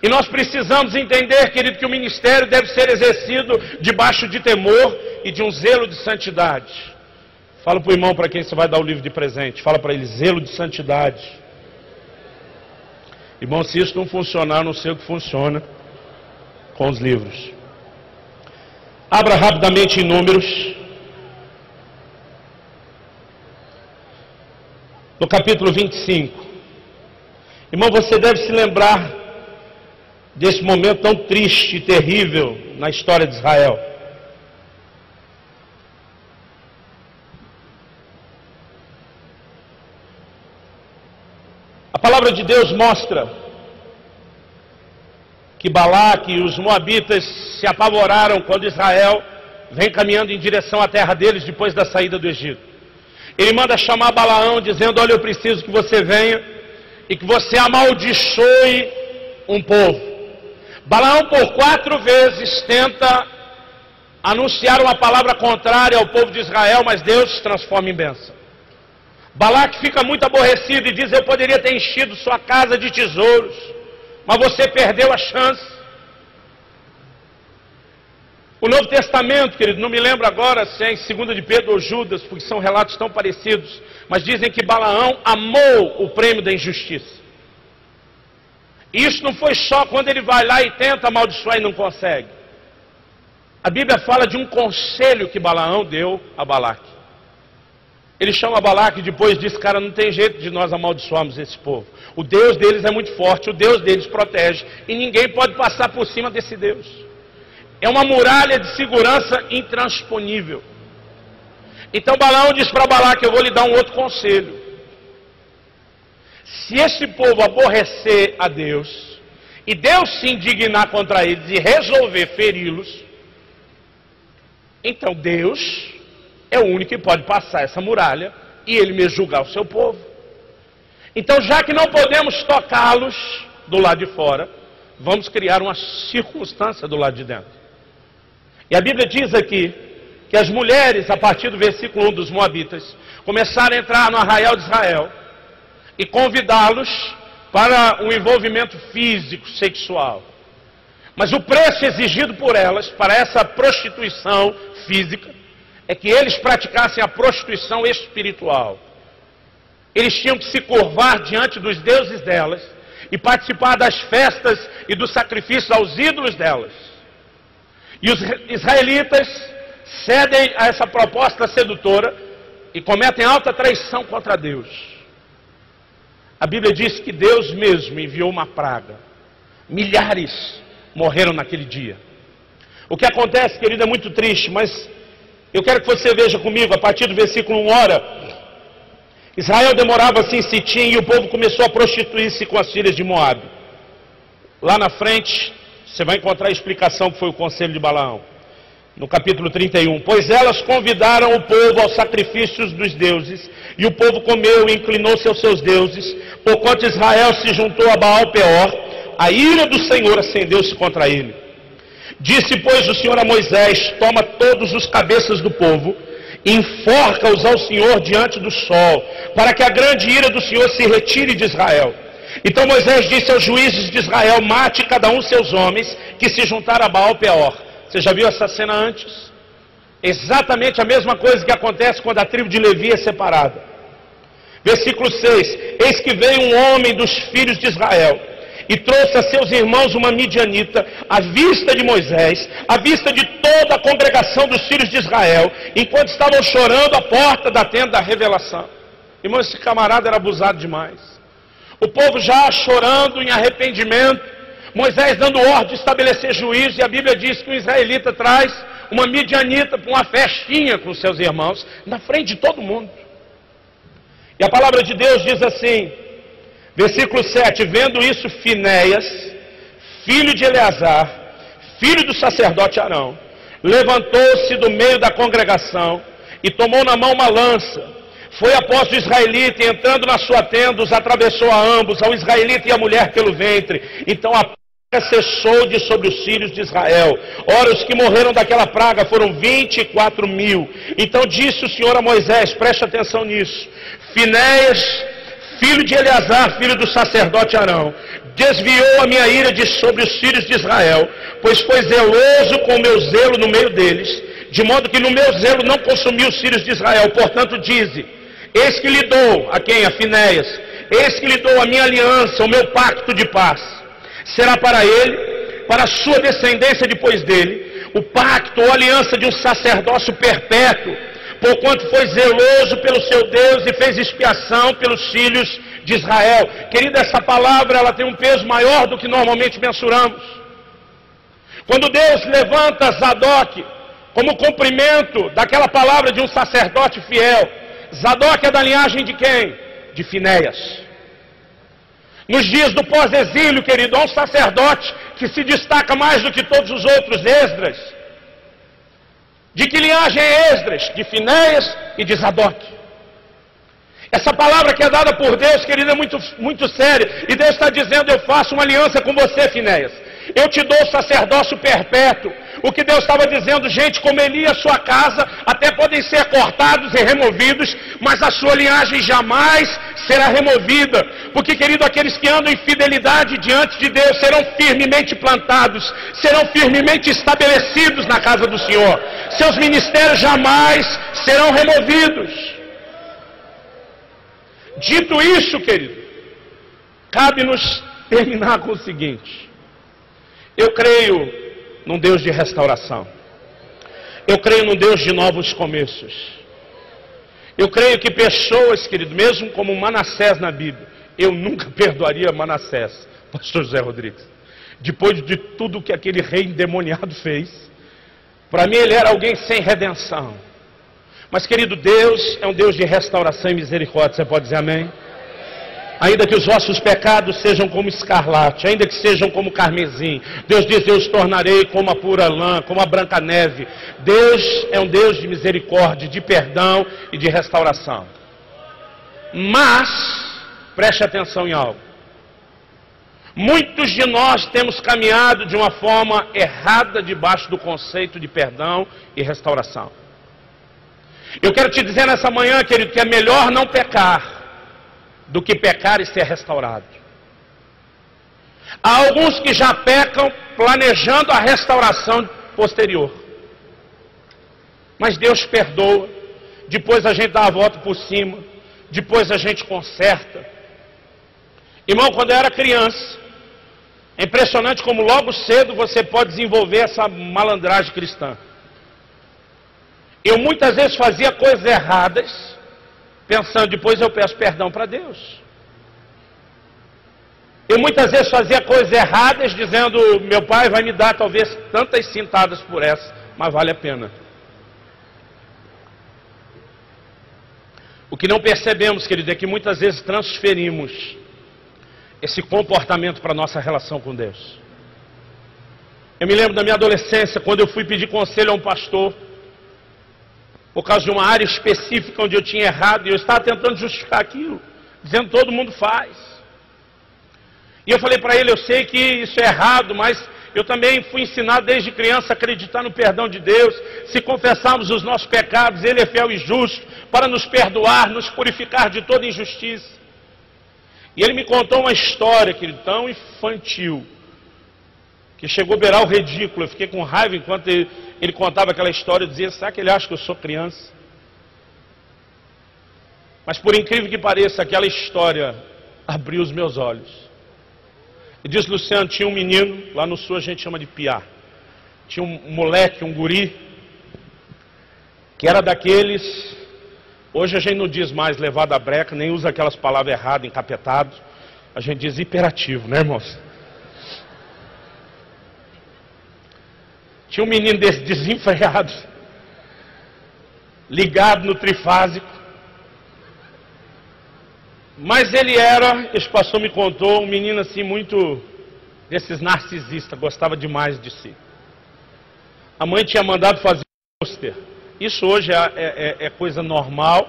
E nós precisamos entender, querido, que o ministério deve ser exercido debaixo de temor e de um zelo de santidade. Fala para o irmão para quem você vai dar o livro de presente. Fala para ele: zelo de santidade. Irmão, se isso não funcionar, eu não sei o que funciona com os livros. Abra rapidamente em Números, no capítulo 25. Irmão, você deve se lembrar desse momento tão triste e terrível na história de Israel. A palavra de Deus mostra que Balaque e os moabitas se apavoraram quando Israel vem caminhando em direção à terra deles depois da saída do Egito. Ele manda chamar Balaão dizendo: olha, eu preciso que você venha e que você amaldiçoe um povo. Balaão por 4 vezes tenta anunciar uma palavra contrária ao povo de Israel, mas Deus transforma em bênção. Balaque fica muito aborrecido e diz: eu poderia ter enchido sua casa de tesouros, mas você perdeu a chance. O Novo Testamento, querido, não me lembro agora se é em 2 de Pedro ou Judas, porque são relatos tão parecidos, mas dizem que Balaão amou o prêmio da injustiça. E isso não foi só quando ele vai lá e tenta amaldiçoar e não consegue. A Bíblia fala de um conselho que Balaão deu a Balaque. Ele chama Balaque e depois diz: cara, não tem jeito de nós amaldiçoarmos esse povo. O Deus deles é muito forte, o Deus deles protege, e ninguém pode passar por cima desse Deus. É uma muralha de segurança intransponível. Então Balaão diz para Balaque: eu vou lhe dar um outro conselho. Se esse povo aborrecer a Deus, e Deus se indignar contra eles e resolver feri-los, então Deus é o único que pode passar essa muralha e ele mesmo julgar o seu povo. Então, já que não podemos tocá-los do lado de fora, vamos criar uma circunstância do lado de dentro. E a Bíblia diz aqui que as mulheres, a partir do versículo 1 dos Moabitas, começaram a entrar no arraial de Israel e convidá-los para um envolvimento físico, sexual. Mas o preço exigido por elas para essa prostituição física é que eles praticassem a prostituição espiritual. Eles tinham que se curvar diante dos deuses delas e participar das festas e dos sacrifícios aos ídolos delas. E os israelitas cedem a essa proposta sedutora e cometem alta traição contra Deus. A Bíblia diz que Deus mesmo enviou uma praga. Milhares morreram naquele dia. O que acontece, querido, é muito triste, mas eu quero que você veja comigo, a partir do versículo 1, ora, Israel demorava-se em Sitim e o povo começou a prostituir-se com as filhas de Moabe. Lá na frente, você vai encontrar a explicação que foi o conselho de Balaão. No capítulo 31, pois elas convidaram o povo aos sacrifícios dos deuses, e o povo comeu e inclinou-se aos seus deuses, porquanto Israel se juntou a Baal-Peor, a ira do Senhor acendeu-se contra ele. Disse, pois, o Senhor a Moisés: toma todos os cabeças do povo, enforca-os ao Senhor diante do sol, para que a grande ira do Senhor se retire de Israel. Então Moisés disse aos juízes de Israel: mate cada um seus homens que se juntaram a Baal-Peor. Você já viu essa cena antes? Exatamente a mesma coisa que acontece quando a tribo de Levi é separada. Versículo 6: eis que veio um homem dos filhos de Israel e trouxe a seus irmãos uma midianita, à vista de Moisés, à vista de toda a congregação dos filhos de Israel, enquanto estavam chorando à porta da tenda da revelação. Irmão, esse camarada era abusado demais. O povo já chorando em arrependimento, Moisés dando ordem de estabelecer juízo, e a Bíblia diz que o israelita traz uma midianita para uma festinha com seus irmãos, na frente de todo mundo. E a palavra de Deus diz assim, versículo 7, vendo isso, Finéias, filho de Eleazar, filho do sacerdote Arão, levantou-se do meio da congregação e tomou na mão uma lança. Foi após o israelita e, entrando na sua tenda, os atravessou a ambos, ao israelita e à mulher pelo ventre. Então a praga cessou de sobre os filhos de Israel. Ora, os que morreram daquela praga foram 24.000. Então disse o Senhor a Moisés, preste atenção nisso, Finéias, filho de Eleazar, filho do sacerdote Arão, desviou a minha ira de sobre os filhos de Israel, pois foi zeloso com o meu zelo no meio deles, de modo que no meu zelo não consumiu os filhos de Israel. Portanto dize, eis que lhe dou, a quem? A Finéias, eis que lhe dou a minha aliança, o meu pacto de paz. Será para ele, para a sua descendência depois dele, o pacto ou aliança de um sacerdócio perpétuo, porquanto foi zeloso pelo seu Deus e fez expiação pelos filhos de Israel. Querida, essa palavra ela tem um peso maior do que normalmente mensuramos. Quando Deus levanta Zadok como cumprimento daquela palavra de um sacerdote fiel, Zadok é da linhagem de quem? De Finéias. Nos dias do pós-exílio, querido, há um sacerdote que se destaca mais do que todos os outros, Esdras. De que linhagem é Esdras? De Finéias e de Zadok. Essa palavra que é dada por Deus, querido, é muito, muito séria. E Deus está dizendo, eu faço uma aliança com você, Finéias. Eu te dou o sacerdócio perpétuo. O que Deus estava dizendo, gente, como Eli, a sua casa até podem ser cortados e removidos, mas a sua linhagem jamais será removida. Porque, querido, aqueles que andam em fidelidade diante de Deus serão firmemente plantados, serão firmemente estabelecidos na casa do Senhor. Seus ministérios jamais serão removidos. Dito isso, querido, cabe-nos terminar com o seguinte: eu creio num Deus de restauração. Eu creio num Deus de novos começos. Eu creio que pessoas, querido, mesmo como Manassés na Bíblia, eu nunca perdoaria Manassés, pastor José Rodrigues, depois de tudo que aquele rei endemoniado fez. Para mim ele era alguém sem redenção. Mas, querido, Deus é um Deus de restauração e misericórdia. Você pode dizer amém? Ainda que os vossos pecados sejam como escarlate, ainda que sejam como carmesim, Deus diz, eu os tornarei como a pura lã, como a branca neve. Deus é um Deus de misericórdia, de perdão e de restauração. Mas, preste atenção em algo. Muitos de nós temos caminhado de uma forma errada debaixo do conceito de perdão e restauração. Eu quero te dizer nessa manhã, querido, que é melhor não pecar do que pecar e ser restaurado. Há alguns que já pecam planejando a restauração posterior. Mas Deus perdoa, depois a gente dá a volta por cima, depois a gente conserta. Irmão, quando eu era criança, é impressionante como logo cedo você pode desenvolver essa malandragem cristã. Eu muitas vezes fazia coisas erradas, pensando, depois eu peço perdão para Deus. Eu muitas vezes fazia coisas erradas, dizendo, meu pai vai me dar talvez tantas cintadas por essa, mas vale a pena. O que não percebemos, querido, é que muitas vezes transferimos esse comportamento para a nossa relação com Deus. Eu me lembro da minha adolescência, quando eu fui pedir conselho a um pastor, por causa de uma área específica onde eu tinha errado, e eu estava tentando justificar aquilo, dizendo que todo mundo faz. E eu falei para ele, eu sei que isso é errado, mas eu também fui ensinado desde criança a acreditar no perdão de Deus. Se confessarmos os nossos pecados, Ele é fiel e justo para nos perdoar, nos purificar de toda injustiça. E ele me contou uma história, querido, tão infantil, que chegou a beirar o ridículo. Eu fiquei com raiva enquanto ele contava aquela história. Eu dizia, será que ele acha que eu sou criança? Mas por incrível que pareça, aquela história abriu os meus olhos. E diz, Luciano, tinha um menino, lá no sul a gente chama de piá. Tinha um moleque, um guri, que era daqueles, hoje a gente não diz mais levado à breca, nem usa aquelas palavras erradas, encapetado. A gente diz hiperativo, né, irmãos? Tinha um menino desse desenfreado, ligado no trifásico. Mas ele era, esse pastor me contou, um menino assim muito desses narcisistas, gostava demais de si. A mãe tinha mandado fazer um pôster. Isso hoje é coisa normal,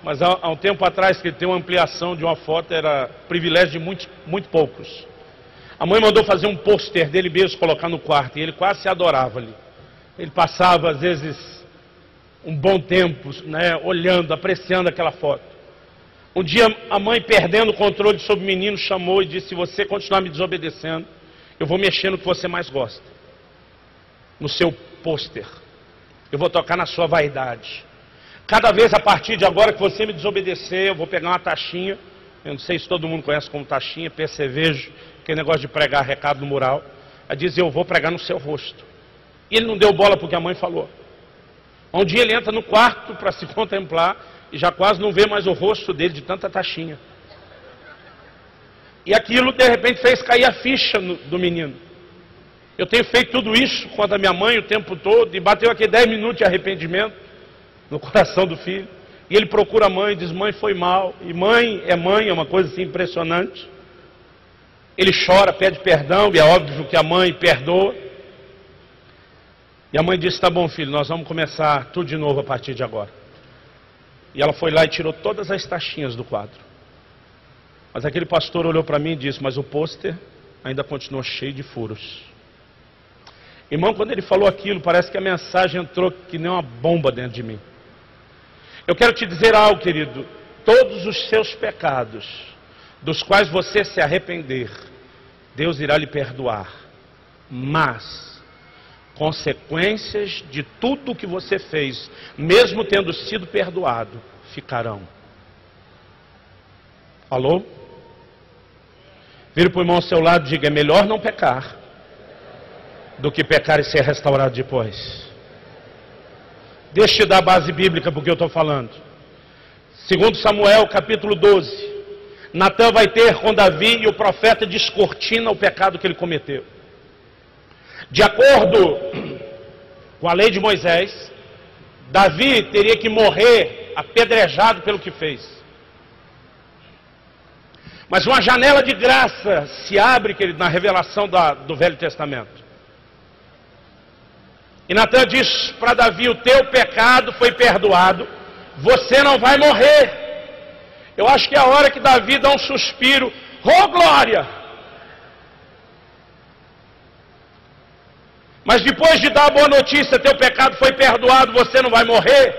mas há um tempo atrás que ele tem uma ampliação de uma foto, era privilégio de muito poucos. A mãe mandou fazer um pôster dele mesmo, colocar no quarto, e ele quase se adorava ali. Ele passava, às vezes, um bom tempo, né, olhando, apreciando aquela foto. Um dia, a mãe, perdendo o controle sobre o menino, chamou e disse, se você continuar me desobedecendo, eu vou mexer no que você mais gosta. No seu pôster. Eu vou tocar na sua vaidade. Cada vez, a partir de agora que você me desobedecer, eu vou pegar uma taxinha. Eu não sei se todo mundo conhece como taxinha, percevejo, aquele negócio de pregar recado no mural. Ela diz, eu vou pregar no seu rosto. E ele não deu bola porque a mãe falou. Um dia ele entra no quarto para se contemplar e já quase não vê mais o rosto dele de tanta taxinha. E aquilo de repente fez cair a ficha do menino. Eu tenho feito tudo isso contra a minha mãe o tempo todo, e bateu aqui 10 minutos de arrependimento no coração do filho. E ele procura a mãe e diz, mãe, foi mal. E mãe, é uma coisa assim impressionante. Ele chora, pede perdão, e é óbvio que a mãe perdoa. E a mãe disse, tá bom filho, nós vamos começar tudo de novo a partir de agora. E ela foi lá e tirou todas as taxinhas do quadro. Mas aquele pastor olhou para mim e disse, mas o pôster ainda continua cheio de furos. Irmão, quando ele falou aquilo, parece que a mensagem entrou que nem uma bomba dentro de mim. Eu quero te dizer algo, querido. Todos os seus pecados, dos quais você se arrepender, Deus irá lhe perdoar. Mas consequências de tudo o que você fez, mesmo tendo sido perdoado, ficarão. Alô? Vire para o irmão ao seu lado e diga, é melhor não pecar do que pecar e ser restaurado depois. Deixa eu te dar a base bíblica porque eu estou falando. Segundo Samuel, capítulo 12. Natã vai ter com Davi e o profeta descortina o pecado que ele cometeu. De acordo com a lei de Moisés, Davi teria que morrer apedrejado pelo que fez. Mas uma janela de graça se abre, querido, na revelação do Velho Testamento. E Natã diz para Davi, o teu pecado foi perdoado, você não vai morrer. Eu acho que é a hora que Davi dá um suspiro, oh glória! Mas depois de dar a boa notícia, teu pecado foi perdoado, você não vai morrer.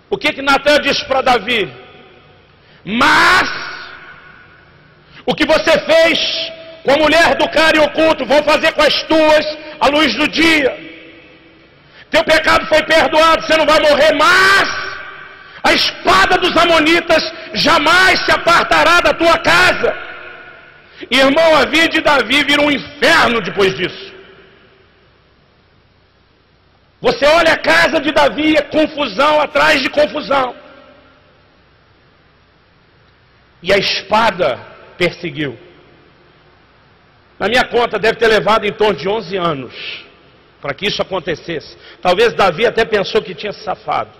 O que Natã diz para Davi? Mas, o que você fez com a mulher do cara em oculto, vou fazer com as tuas à luz do dia. Teu pecado foi perdoado, você não vai morrer, mas a espada dos amonitas jamais se apartará da tua casa. Irmão, a vida de Davi vira um inferno depois disso. Você olha a casa de Davi, é confusão atrás de confusão. E a espada perseguiu. Na minha conta deve ter levado em torno de 11 anos para que isso acontecesse. Talvez Davi até pensou que tinha se safado.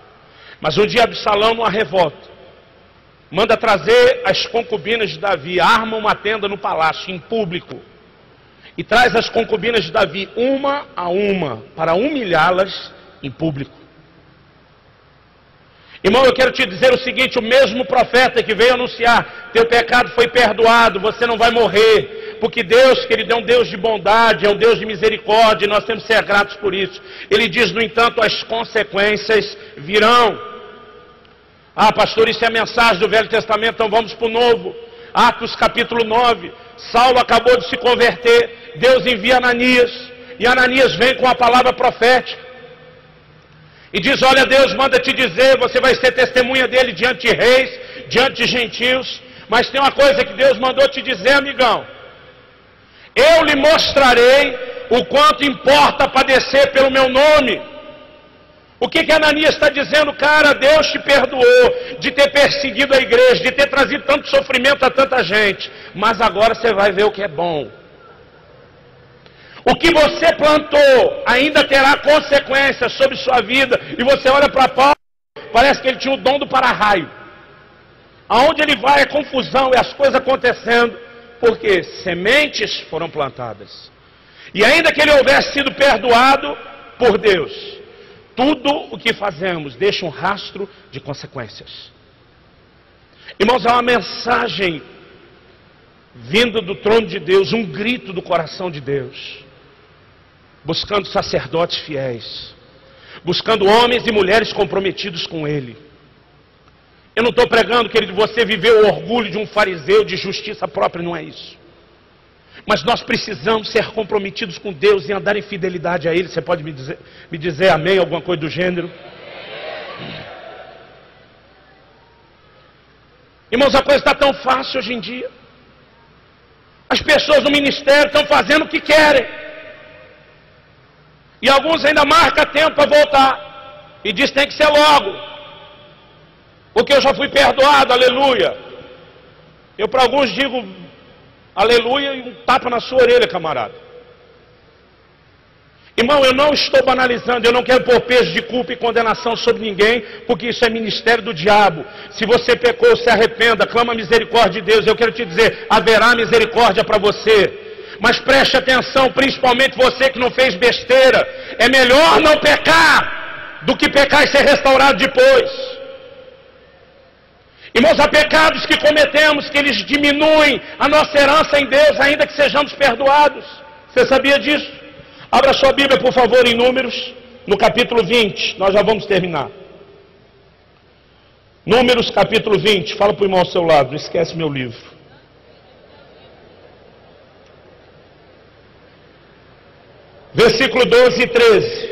Mas um dia Absalão, numa revolta, manda trazer as concubinas de Davi, arma uma tenda no palácio, em público, e traz as concubinas de Davi, uma a uma, para humilhá-las em público. Irmão, eu quero te dizer o seguinte, o mesmo profeta que veio anunciar, teu pecado foi perdoado, você não vai morrer, porque Deus, querido, é um Deus de bondade, é um Deus de misericórdia, e nós temos que ser gratos por isso. Ele diz, no entanto, as consequências virão. Ah, pastor, isso é a mensagem do Velho Testamento, então vamos para o Novo. Atos capítulo 9, Saulo acabou de se converter, Deus envia Ananias, e Ananias vem com a palavra profética. E diz, olha, Deus manda te dizer, você vai ser testemunha dele diante de reis, diante de gentios. Mas tem uma coisa que Deus mandou te dizer, amigão. Eu lhe mostrarei o quanto importa padecer pelo meu nome. O que Ananias está dizendo? Cara, Deus te perdoou de ter perseguido a igreja, de ter trazido tanto sofrimento a tanta gente. Mas agora você vai ver o que é bom. O que você plantou ainda terá consequências sobre sua vida. E você olha para Paulo, parece que ele tinha o dom do para-raio. Aonde ele vai é confusão, é as coisas acontecendo, porque sementes foram plantadas. E ainda que ele houvesse sido perdoado por Deus, tudo o que fazemos deixa um rastro de consequências. Irmãos, é uma mensagem vinda do trono de Deus, um grito do coração de Deus, buscando sacerdotes fiéis, buscando homens e mulheres comprometidos com Ele. Eu não estou pregando, querido, você viver o orgulho de um fariseu de justiça própria, não é isso. Mas nós precisamos ser comprometidos com Deus e andar em fidelidade a Ele. Você pode me dizer amém, alguma coisa do gênero? Irmãos, a coisa está tão fácil hoje em dia. As pessoas no ministério estão fazendo o que querem. E alguns ainda marcam tempo para voltar. E diz que tem que ser logo. Porque eu já fui perdoado, aleluia. Eu para alguns digo aleluia e um tapa na sua orelha, camarada. Irmão, eu não estou banalizando, eu não quero pôr peso de culpa e condenação sobre ninguém, porque isso é ministério do diabo. Se você pecou, se arrependa, clama a misericórdia de Deus. Eu quero te dizer, haverá misericórdia para você. Mas preste atenção, principalmente você que não fez besteira. É melhor não pecar do que pecar e ser restaurado depois. Irmãos, há pecados que cometemos que eles diminuem a nossa herança em Deus, ainda que sejamos perdoados. Você sabia disso? Abra sua Bíblia, por favor, em Números, no capítulo 20. Nós já vamos terminar. Números, capítulo 20. Fala para o irmão ao seu lado, não esquece meu livro. Versículo 12 e 13.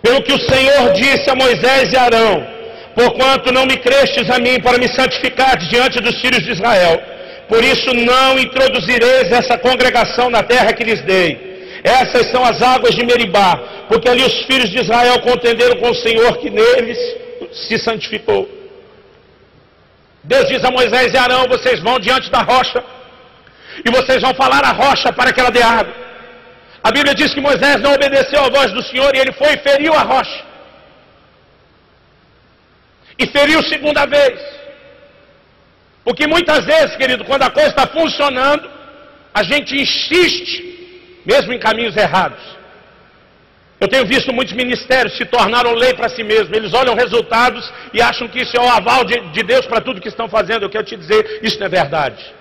Pelo que o Senhor disse a Moisés e Arão: porquanto não me crestes a mim para me santificar diante dos filhos de Israel, por isso não introduzireis essa congregação na terra que lhes dei. Essas são as águas de Meribá, porque ali os filhos de Israel contenderam com o Senhor, que neles se santificou. Deus diz a Moisés e Arão: vocês vão diante da rocha, e vocês vão falar à rocha para que ela dê água. A Bíblia diz que Moisés não obedeceu à voz do Senhor, e ele foi e feriu a rocha. E feriu segunda vez. Porque muitas vezes, querido, quando a coisa está funcionando, a gente insiste, mesmo em caminhos errados. Eu tenho visto muitos ministérios se tornaram lei para si mesmos. Eles olham resultados e acham que isso é o aval de Deus para tudo que estão fazendo. Eu quero te dizer, isso não é verdade.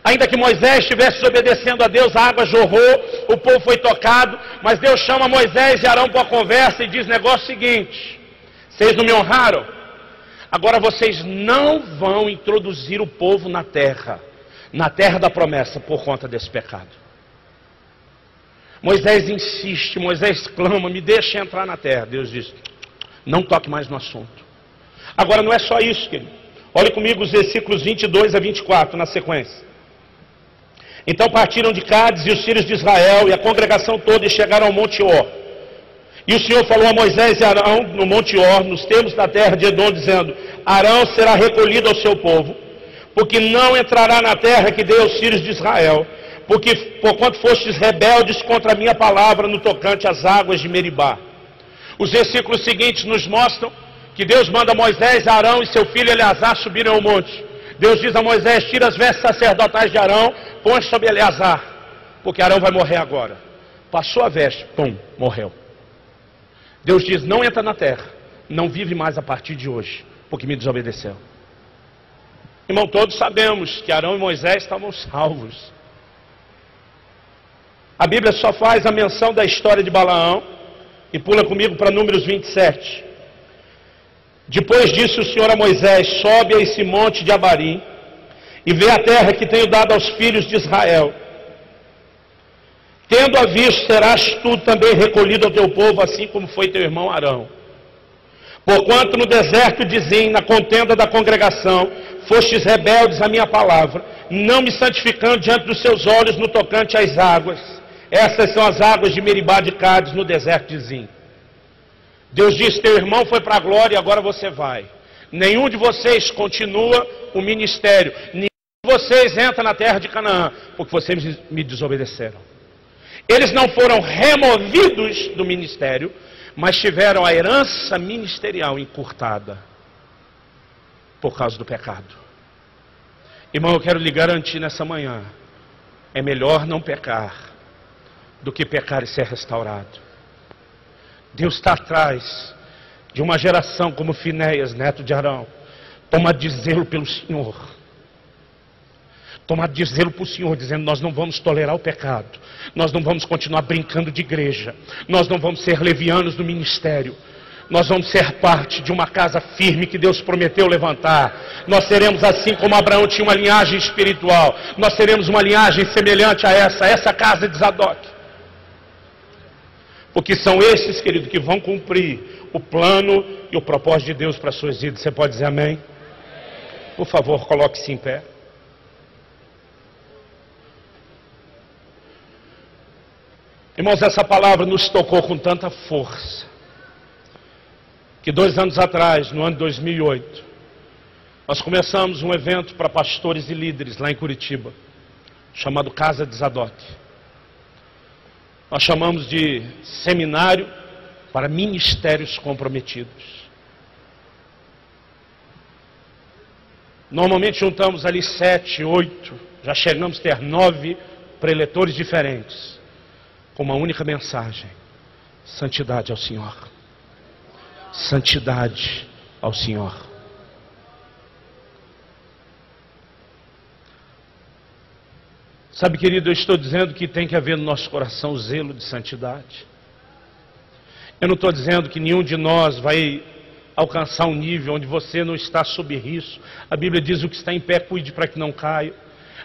Ainda que Moisés estivesse desobedecendo a Deus, a água jorrou, o povo foi tocado, mas Deus chama Moisés e Arão para a conversa e diz: negócio seguinte, vocês não me honraram, agora vocês não vão introduzir o povo na terra da promessa, por conta desse pecado. Moisés insiste, Moisés clama: me deixe entrar na terra. Deus diz: não toque mais no assunto. Agora não é só isso, querido. Olhe comigo os versículos 22 a 24 na sequência. Então partiram de Cádiz e os filhos de Israel e a congregação toda e chegaram ao Monte Or. E o Senhor falou a Moisés e Arão no Monte Or, nos termos da terra de Edom, dizendo: Arão será recolhido ao seu povo, porque não entrará na terra que dei aos filhos de Israel, porque porquanto fostes rebeldes contra a minha palavra no tocante às águas de Meribá. Os versículos seguintes nos mostram que Deus manda Moisés, Arão e seu filho Eleazar subirem ao monte. Deus diz a Moisés: tira as vestes sacerdotais de Arão, põe sobre Eleazar, porque Arão vai morrer agora. Passou a veste, pum, morreu. Deus diz: não entra na terra, não vive mais a partir de hoje, porque me desobedeceu. Irmão, todos sabemos que Arão e Moisés estavam salvos. A Bíblia só faz a menção da história de Balaão, e pula comigo para Números 27. Depois disse o Senhor a Moisés: sobe a esse monte de Abarim, e vê a terra que tenho dado aos filhos de Israel. Tendo-a visto, serás tu também recolhido ao teu povo, assim como foi teu irmão Arão. Porquanto no deserto de Zim, na contenda da congregação, fostes rebeldes à minha palavra, não me santificando diante dos seus olhos no tocante às águas. Essas são as águas de Meribá de Cádiz, no deserto de Zim. Deus diz: teu irmão foi para a glória e agora você vai. Nenhum de vocês continua o ministério. Nenhum de vocês entra na terra de Canaã, porque vocês me desobedeceram. Eles não foram removidos do ministério, mas tiveram a herança ministerial encurtada por causa do pecado. Irmão, eu quero lhe garantir nessa manhã: é melhor não pecar do que pecar e ser restaurado. Deus está atrás de uma geração como Finéias, neto de Arão, tomado de zelo pelo Senhor. Tomado de zelo para o Senhor, dizendo: nós não vamos tolerar o pecado, nós não vamos continuar brincando de igreja, nós não vamos ser levianos no ministério, nós vamos ser parte de uma casa firme que Deus prometeu levantar. Nós seremos assim como Abraão tinha uma linhagem espiritual, nós teremos uma linhagem semelhante a essa casa de Zadok. Porque são esses, querido, que vão cumprir o plano e o propósito de Deus para as suas vidas. Você pode dizer amém? Por favor, coloque-se em pé. Irmãos, essa palavra nos tocou com tanta força, que 2 anos atrás, no ano de 2008, nós começamos um evento para pastores e líderes lá em Curitiba, chamado Casa de Zadok. Nós chamamos de seminário para ministérios comprometidos. Normalmente juntamos ali 7, 8, já chegamos a ter 9 preletores diferentes, com uma única mensagem: santidade ao Senhor. santidade ao Senhor. Sabe, querido, eu estou dizendo que tem que haver no nosso coração zelo de santidade. Eu não estou dizendo que nenhum de nós vai alcançar um nível onde você não está sob risco. A Bíblia diz: o que está em pé, cuide para que não caia.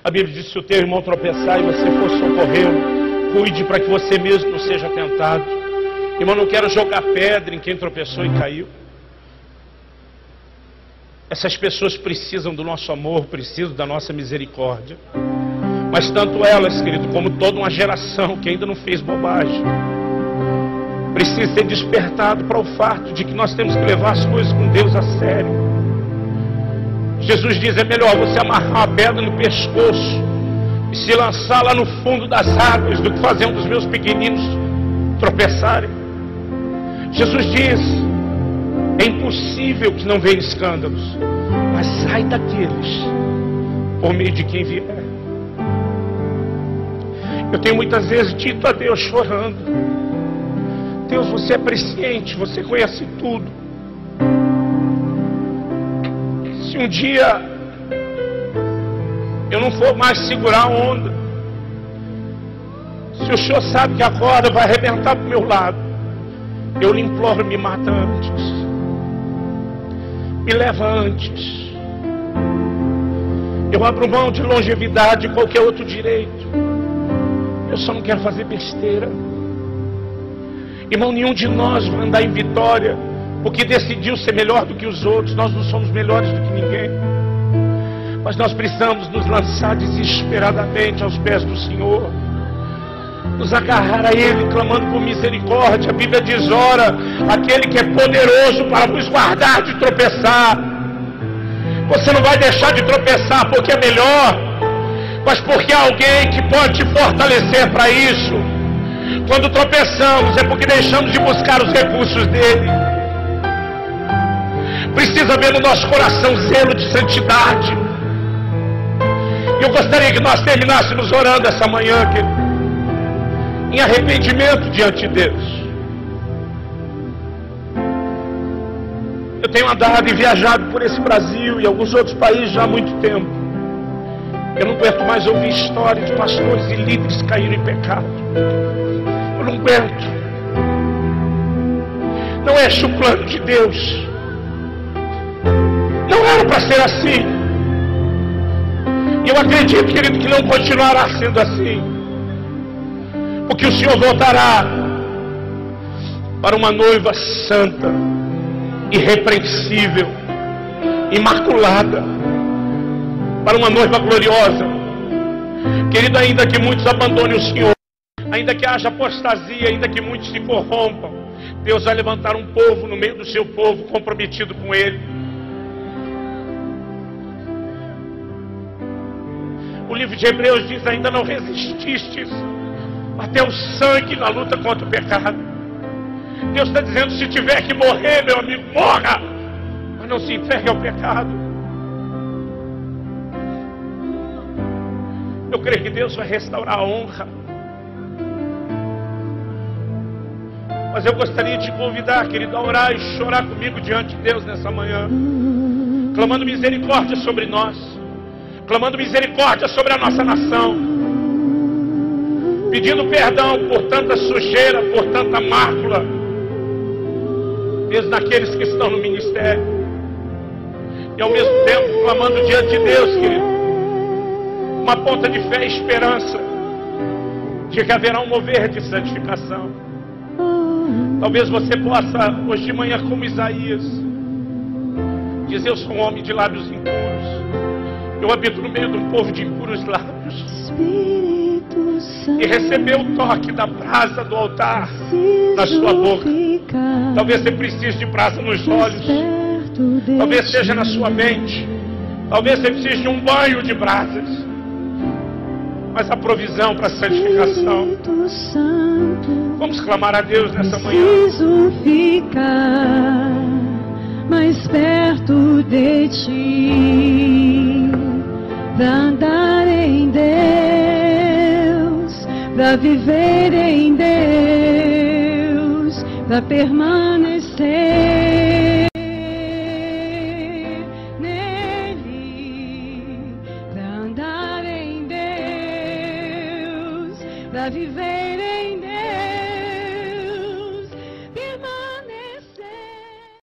A Bíblia diz: se o teu irmão tropeçar e você for socorrê-lo, cuide para que você mesmo não seja tentado. Irmão, não quero jogar pedra em quem tropeçou e caiu. Essas pessoas precisam do nosso amor, precisam da nossa misericórdia. Mas tanto elas, querido, como toda uma geração que ainda não fez bobagem, precisa ser despertado para o fato de que nós temos que levar as coisas com Deus a sério. Jesus diz: é melhor você amarrar uma pedra no pescoço e se lançar lá no fundo das águas do que fazer um dos meus pequeninos tropeçarem. Jesus diz: é impossível que não venham escândalos, mas ai daqueles por meio de quem vier. Eu tenho muitas vezes dito a Deus chorando: Deus, você é presciente, você conhece tudo. Se um dia eu não for mais segurar a onda, se o Senhor sabe que a corda vai arrebentar para o meu lado, eu lhe imploro, me mata antes, me leva antes. Eu abro mão de longevidade e qualquer outro direito. Eu só não quero fazer besteira. Irmão, nenhum de nós vai andar em vitória porque decidiu ser melhor do que os outros. Nós não somos melhores do que ninguém. Mas nós precisamos nos lançar desesperadamente aos pés do Senhor, nos agarrar a Ele, clamando por misericórdia. A Bíblia diz: ora, aquele que é poderoso para nos guardar de tropeçar. Você não vai deixar de tropeçar porque é melhor, mas porque há alguém que pode te fortalecer para isso. Quando tropeçamos é porque deixamos de buscar os recursos dele. Precisa haver no nosso coração zelo de santidade. E eu gostaria que nós terminássemos orando essa manhã, querido, em arrependimento diante de Deus. Eu tenho andado e viajado por esse Brasil e alguns outros países já há muito tempo. Eu não aguento mais ouvir histórias de pastores e líderes caírem em pecado. Eu não aguento. Não é o plano de Deus. Não era para ser assim. E eu acredito, querido, que não continuará sendo assim. Porque o Senhor voltará para uma noiva santa, irrepreensível, imaculada, para uma noiva gloriosa. Querido, ainda que muitos abandonem o Senhor, ainda que haja apostasia, ainda que muitos se corrompam, Deus vai levantar um povo no meio do seu povo comprometido com Ele. O livro de Hebreus diz: ainda não resististes até o sangue na luta contra o pecado. Deus está dizendo: se tiver que morrer, meu amigo, morra, mas não se entregue ao pecado. Eu creio que Deus vai restaurar a honra. Mas eu gostaria de te convidar, querido, a orar e chorar comigo diante de Deus nessa manhã, clamando misericórdia sobre nós, clamando misericórdia sobre a nossa nação, pedindo perdão por tanta sujeira, por tanta mácula, mesmo naqueles que estão no ministério, e ao mesmo tempo clamando diante de Deus, querido, uma ponta de fé e esperança de que haverá um mover de santificação. Talvez você possa hoje de manhã, como Isaías, dizer: eu sou um homem de lábios impuros, eu habito no meio de um povo de impuros lábios, e receber o toque da brasa do altar na sua boca. Talvez você precise de brasa nos olhos, talvez seja na sua mente, talvez você precise de um banho de brasas, mas a provisão para a santificação. Vamos clamar a Deus nessa manhã. Preciso ficar mais perto de ti, pra andar em Deus, pra viver em Deus, pra permanecer viver